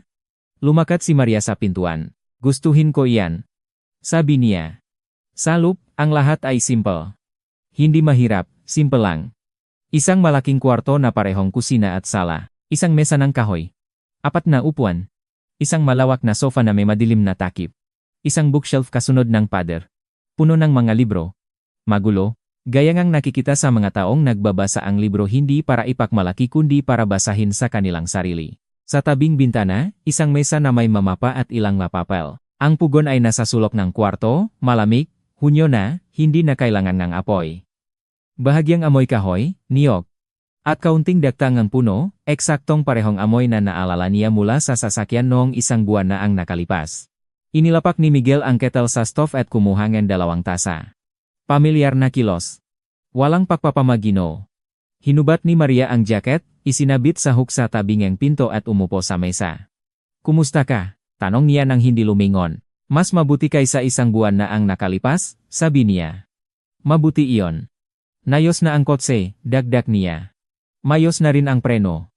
A: Lumakat si Maria sa pintuan. Gustuhin ko iyan. Sabi niya. Sa loop, ang lahat ay simple. Hindi mahirap, simple lang. Isang malaking kwarto na parehong kusina at sala. Isang mesa ng kahoy. 4 na upuan. Isang malawak na sofa na may madilim na takip. Isang bookshelf kasunod ng pader. Puno ng mga libro. Magulo. Gaya ngang nakikita sa mga taong nagbabasa ang libro hindi para ipakmalaki kundi para basahin sa kanilang sarili. Sa tabing bintana, isang mesa na may mamapa at ilang mapapel. Ang pugon ay nasa sulok ng kwarto, malamig, hunyo na, hindi na kailangan ng apoy. Bahagyang amoy kahoy, niyok, at kaunting dakta ng puno, eksaktong parehong amoy na naalala niya mula sa sasakyan noong isang buwan na ang nakalipas. Inilapak ni Miguel ang kettle sa stove at kumuha ng 2 tasa. Pamilyar na kilos. Walang pagpapamagino. Hinubat ni Maria ang jacket, isinabit sa hook sa tabi ng pinto at umupo sa mesa. Kumusta ka? Tanong niya nang hindi lumingon. Mas mabuti kaysa isang buwan na ang nakalipas, sabi niya. Mabuti iyon. Nayos na ang kotse, dagdag niya. Mayos na rin ang preno.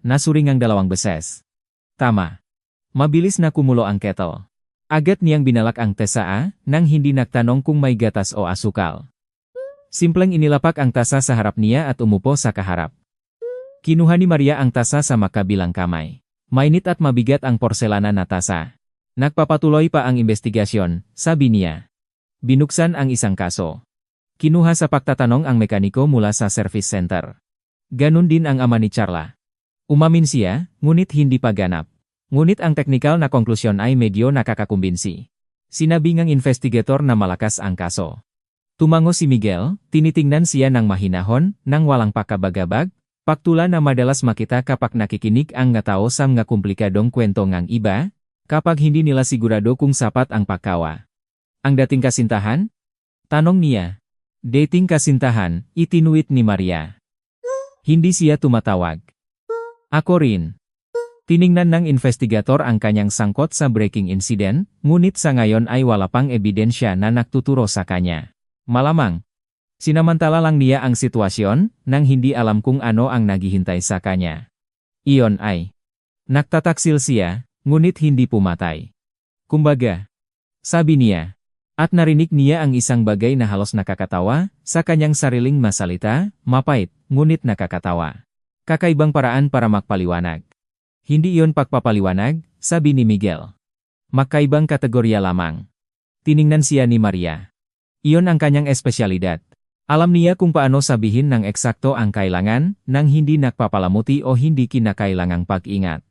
A: Nasuring ang 2 beses. Tama. Mabilis na kumulo ang kettle. Agad niyang binalak ang tasa nang hindi nagtanong kung may gatas o asukal. Simpleng inilapak ang tasa sa harap niya at umupo sa kaharap. Kinuha ni Maria ang tasa sa makabilang kamay. Mainit at mabigat ang porselana na tasa. Nagpapatuloy pa ang investigasyon, sabi niya. Binuksan ang isang kaso. Kinuha sa pagtatanong ang mekaniko mula sa service center. Ganun din ang ama ni Charla. Umamin siya, ngunit hindi pa ganap. Ngunit ang teknikal na konklusyon ay medyo nakakakumbinsi. Sinabi ngang investigator na malakas ang kaso. Tumango si Miguel, tinitingnan siya ng mahinahon, nang walang pakabagabag, paktula na madalas makita kapag nakikinig ang nga tao sa mga komplikadong kwento ngang iba, kapag hindi nila sigurado kung sapat ang pagkawa. Ang dating kasintahan? Tanong niya. Dating kasintahan, itinuit ni Maria. Hindi siya tumatawag. Ako rin. Tiningnan ng investigator ang kanyang sangkot sa breaking incident, ngunit sa ngayon ay wala pang ebidensya na nagtuturo sa kanya. Malamang. Sinamantala lang niya ang sitwasyon, nang hindi alam kung ano ang naghihintay sa kanya. Iyon ay nagtataksil siya, ngunit hindi pumatay. Kumbaga, sabi niya, at narinig niya ang isang bagay na halos nakakatawa, sa kanyang sariling masalita, mapait, ngunit nakakatawa. Kakaibang paraan para magpaliwanag. Hindi iyon pagpapaliwanag, sabi ni Miguel. Magkaibang kategorya lamang. Tiningnan siya ni Maria. Iyon ang kanyang espesyalidad. Alam niya kung paano sabihin ng eksakto ang kailangan, nang hindi nagpapalamuti o hindi kinakailangang pag-ingat.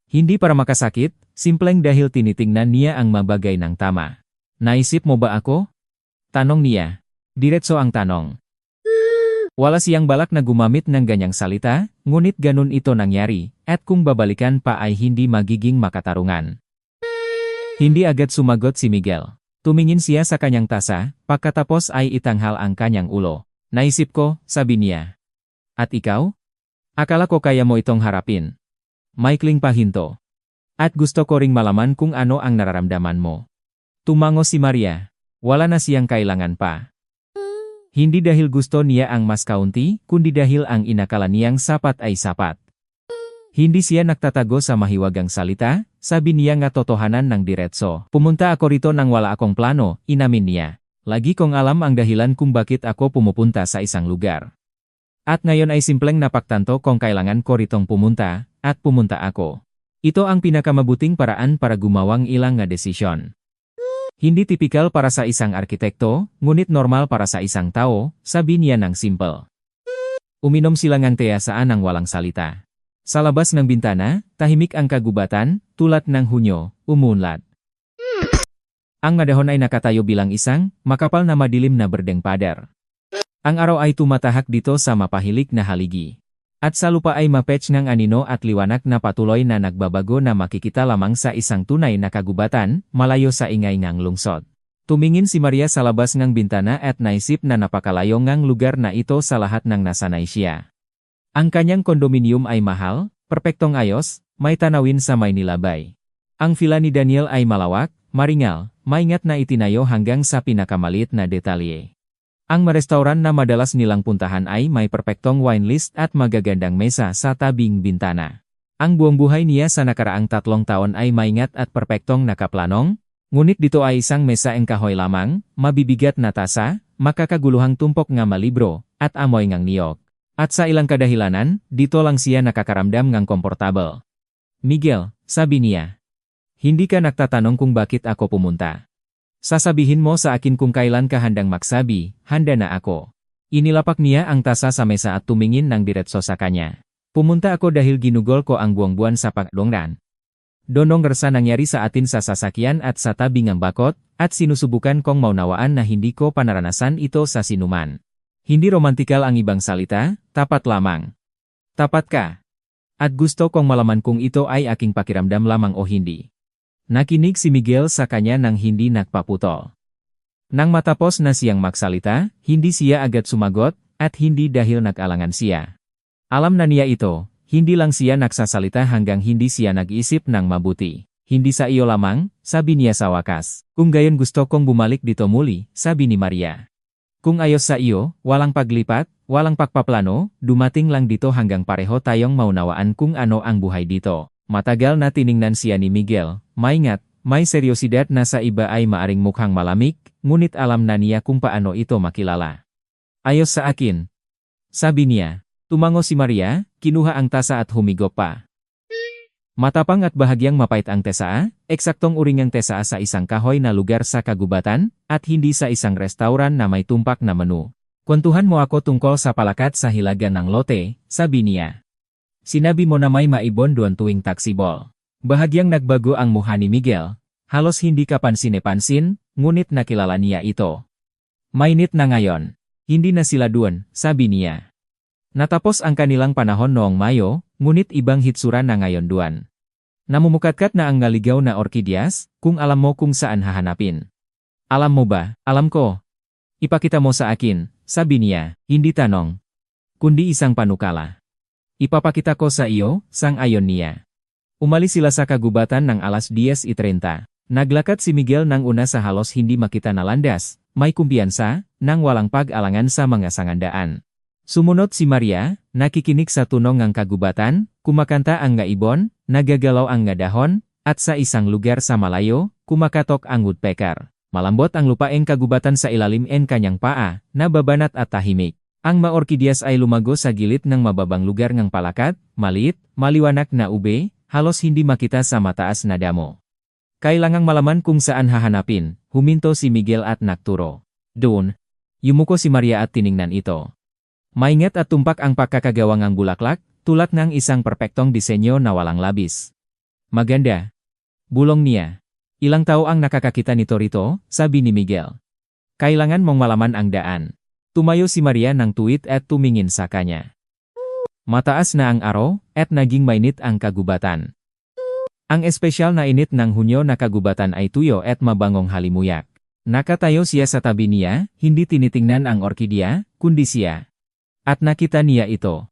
A: Hindi para makasakit, simpleng dahil tinitingnan niya ang mabagay ng tama. Naisip mo ba ako? Tanong niya. Diretso ang tanong. Wala siyang balak na gumamit ng ganyang salita, ngunit ganun ito nangyari, at kung babalikan pa ay hindi magiging makatarungan. Hindi agad sumagot si Miguel. Tumingin siya sa kanyang tasa, pagkatapos ay itanghal ang kanyang ulo. Naisip ko, sabi niya. At ikaw? Akala ko kaya mo itong harapin. Maikling pahinto. At gusto ko ring malaman kung ano ang nararamdaman mo. Tumango si Maria. Wala na siyang kailangan pa. Hindi dahil gusto niya ang mas kaunti, kundi dahil ang inakala niyang sapat ay sapat. Hindi siya nagtatago sa mahiwagang salita, sabi niya nga totohanan ng diretso. Pumunta ako rito nang wala akong plano, inamin niya. Lagi kong alam ang dahilan kung bakit ako pumupunta sa isang lugar. At ngayon ay simpleng napagtanto kung kailangan ko ritong pumunta, at pumunta ako. Ito ang pinakamabuting paraan para gumawang ilang nga desisyon. Hindi tipikal para sa isang arkitekto, ngunit normal para sa isang tao, sabi niya ng simple. Uminom sila ng tea saan ang walang salita. Sa labas ng bintana, tahimik ang kagubatan, tulad ng hunyo, umunlad. Ang madahon ay nakatayo bilang isang, makapal na madilim na berdeng pader. Ang araw ay tumatahak dito sa mapahilik na haligi. At sa lupa ay mapetch ng anino at liwanag na patuloy na nagbabago na makikita lamang sa isang tunay na kagubatan, malayo sa ingay ng lungsod. Tumingin si Maria sa labas ng bintana at naisip na napakalayo ngang lugar na ito sa lahat ng nasanay siya. Ang kanyang kondominium ay mahal, perpektong ayos, may tanawin sa Maynila Bay. Ang villa ni Daniel ay malawak, maringal, maingat na itinayo hanggang sa pinakamaliit na detalye. Ang restauran na madalas nilang puntahan ay may perpektong wine list at magagandang mesa sa tabing bintana. Ang buong buhay niya sa nakaraang 3 taon ay maingat at perpektong nakaplanong, ngunit dito ay isang mesa ang kahoy lamang, mabibigat na tasa, makakaguluhang tumpok nga malibro, at amoy ngang niyog. At sa ilang kadahilanan, dito lang siya nakakaramdam ngang komportable. Miguel, sabi niya. Hindi ka nagtatanong kung bakit ako pumunta. Sasabihin mo sa akin kung kailan ka handang magsabi, handa na ako. Inilapak niya ang tasa sa mesa at tumingin ng diretso sa kanya. Pumunta ako dahil ginugol ko ang buong buwan sa pagdongran. Donong rasa nangyari sa atin sa sasakyan at sa tabing ng bakot, at sinusubukan kong maunawaan na hindi ko panaranasan ito sa sinuman. Hindi romantikal ang ibang salita, tapat lamang. Tapat ka. At gusto kong malaman kung ito ay aking pakiramdam lamang o hindi. Nakinig si Miguel sa kanya nang hindi nagpaputol. Nang matapos na siyang magsalita, hindi siya agad sumagot, at hindi dahil nag-alangan siya. Alam na niya ito, hindi lang siya nagsasalita hanggang hindi siya nag-isip ng mabuti. Hindi sa iyo lamang, sabi niya sa wakas. Kung gayon gusto kong bumalik dito muli, sabi ni Maria. Kung ayos sa iyo, walang paglipat, walang pagpaplano, dumating lang dito hanggang pareho tayong maunawaan kung ano ang buhay dito. Matagal na tiningnan siya ni Miguel, maingat, may seryosidad na sa iba ay maaring mukhang malamig, ngunit alam na niya kung paano ito makilala. Ayos sa akin. Sabi niya. Tumango si Maria, kinuha ang tasa at humigop pa. Matapang at bahagyang mapait ang tesa, eksaktong uring ang tesa sa isang kahoy na lugar sa kagubatan, at hindi sa isang restauran na may tumpak na menu. Kwentuhan mo ako tungkol sa palakat sa hilaga ng lote, sabi niya. Sinabi mo na may maibon doon tuwing taxibol. Bahagyang nagbago ang mukha ni Miguel, halos hindi ka pansin-pansin, ngunit nakilala niya ito. Mainit na ngayon. Hindi na sila doon, sabi niya. Natapos ang kanilang panahon noong Mayo, ngunit ibang hitsura na ngayon doon. Namumukatkat na ang ngaligaw na orkidyas, kung alam mo kung saan hahanapin. Alam mo ba? Alam ko. Ipakita mo sa akin, sabi niya, hindi tanong. Kundi isang panukala. Ipapakita ko sa iyo, sang-ayon niya. Umalis sila sa kagubatan ng alas 10:30. Naglakad si Miguel nang una sa halos hindi makita na landas, may kumpiyansa, nang walang pag-alangan sa mga sangandaan. Sumunod si Maria, nakikinig sa tunog ng kagubatan, kumakanta ang nga ibon, nagagalaw ang nga dahon, at sa isang lugar sa malayo, kumakatok ang woodpecker. Malambot ang lupaeng kagubatan sa ilalim ng kanyang paa, nababanat at tahimik. Ang maorkidyas ay lumago sa gilid ng mababang lugar ng palakat, maliit, maliwanag na ube, halos hindi makita sa mataas na damo. Kailangang malaman kung saan hahanapin, huminto si Miguel at nagturo. Doon, yumuko si Maria at tiningnan ito. Maingat at tumpak ang pagkakagawa ng bulaklak, tulad ng isang perpektong disenyo na walang labis. Maganda. Bulong niya. Ilang tao ang nakakakita nito rito, sabi ni Miguel. Kailangan mong malaman ang daan. Tumayo si Maria ng tuwid at tumingin sa kanya. Mataas na ang araw, at naging mainit ang kagubatan. Ang espesyal na init ng Hunyo na kagubatan ay tuyo at mabangong halimuyak. Nakatayo siya sa tabi niya, hindi tinitingnan ang orkidea, kundi siya. At nakita niya ito.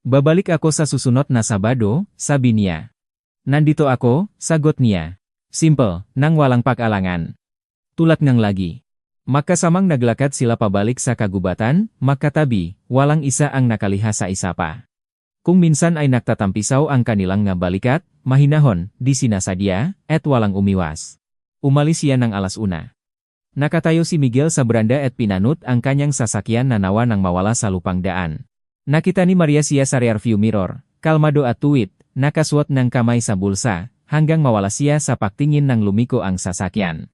A: Babalik ako sa susunod na Sabado, sabi niya. Nandito ako, sagot niya. Simple, nang walang pag-alangan. Tulad ng lagi. Magkasamang naglakad sila pabalik sa kagubatan, magkatabi, walang isa ang nakaliha sa isa pa. Kung minsan ay nagtatampisaw ang kanilang nga balikat, mahinahon, di sinasadya, at walang umiwas. Umalis siya ng 1:00. Nakatayo si Miguel sa beranda at pinanut ang kanyang sasakyan na nawa nang mawala sa lupang daan. Nakita ni Maria siya sa rearview mirror, kalmado at tuwid, nakasuot ng kamay sa bulsa, hanggang mawala siya sa pagtingin ng lumiko ang sasakyan.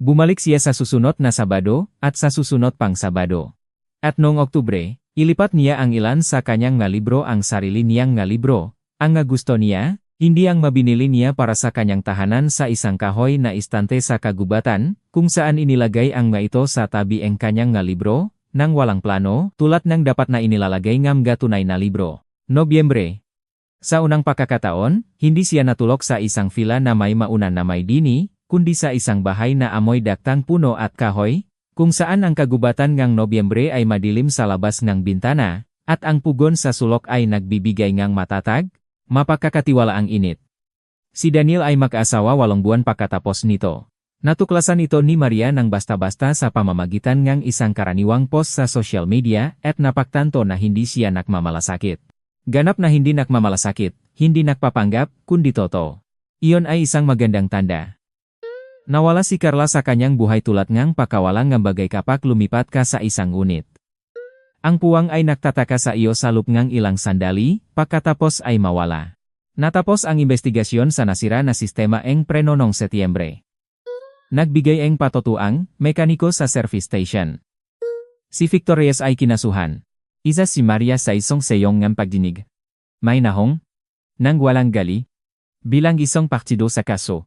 A: Bumalik siya sa susunod na Sabado, at sa susunod pang Sabado. At noong Oktubre, ilipat niya ang ilan sa kanyang nga libro ang sarili niyang nga libro. Ang nga gusto niya, hindi ang mabinili niya para sa kanyang tahanan sa isang kahoy na istante sa kagubatan, kung saan inilagay ang nga ito sa tabi ang kanyang nga libro, nang walang plano, tulad ng dapat na inilalagay ng nga tunay na libro. Nobyembre. Sa unang pagkakataon, hindi siya natulog sa isang fila na may mauna na may dini, kundi sa isang bahay na amoy daktang puno at kahoy, kung saan ang kagubatan ngang Nobyembre ay madilim sa labas ng bintana, at ang pugon sa sulok ay nagbibigay ngang matatag, mapagkakatiwala ang init. Si Daniel ay mag-asawa 8 buwan pagkatapos nito. Natuklasan ito ni Maria ng basta-basta sa pamamagitan ngang isang karaniwang post sa social media at napagtanto na hindi siya nakmamalasakit. Ganap na hindi nakmamalasakit, hindi nakpapanggap, kundi totoo. Iyon ay isang magandang tanda. Nawala si Carla sa kanyang buhay tulad ngang pakawalang ng bagay kapag lumipat ka sa isang unit. Ang puwang ay nagtataka sa iyo sa loob ngang ilang sandali, pagkatapos ay mawala. Natapos ang investigasyon sa nasira na sistema ng preno noong Setyembre. Nagbigay ang patotuang, mekaniko sa service station. Si Victor Reyes ay kinasuhan. Isa si Maria sa isang seyong ng pagdinig. May nahong? Nang walang gali? Bilang isang partido sa kaso.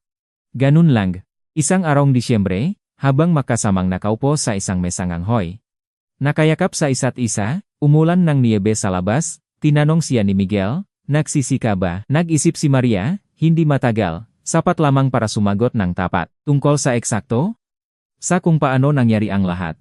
A: Ganun lang. Isang araw Disyembre, habang makasamang nakaupo sa isang mesang anghoy. Nakayakap sa isa't isa, umulan ng niyebe sa labas, tinanong siya ni Miguel, nagsisika ba? Nag-isip si Maria, hindi matagal, sapat lamang para sumagot ng tapat. Tungkol sa eksakto? Sa kung paano nangyari ang lahat.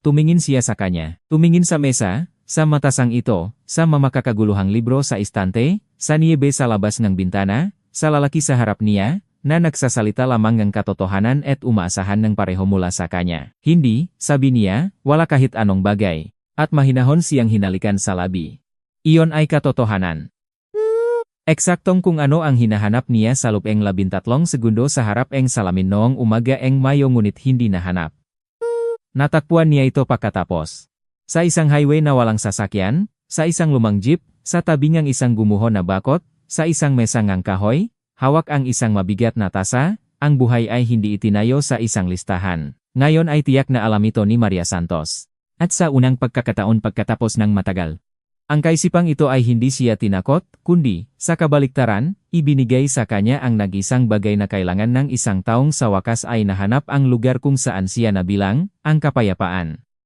A: Tumingin siya sa kanya, tumingin sa mesa, sa matasang ito, sa mamakakaguluhang libro sa istante, sa niyebe sa labas ng bintana, sa lalaki sa harap niya, na nagsasalita lamang ng katotohanan at umaasahan ng pareho mula sa kanya. Hindi, sabi niya, wala kahit anong bagay. At mahinahon siyang hinalikan sa labi. Iyon ay katotohanan. Eksaktong kung ano ang hinahanap niya sa loob ng 13 segundo sa harap ng salamin noong umaga ng Mayo ngunit hindi nahanap. Natakpuan niya ito pagkatapos. Sa isang highway na walang sasakyan, sa isang lumang jeep, sa tabi ng isang gumuho na bakot, sa isang mesang ng kahoy, hawak ang isang mabigat na tasa, ang buhay ay hindi itinayo sa isang listahan. Ngayon ay tiyak na alam ito ni Maria Santos. At sa unang pagkakataon pagkatapos ng matagal. Ang kaisipang ito ay hindi siya tinakot, kundi, sa kabaliktaran, ibinigay sa kanya ang nag-isang bagay na kailangan ng isang taong sa wakas ay nahanap ang lugar kung saan siya nabilang, ang kapayapaan.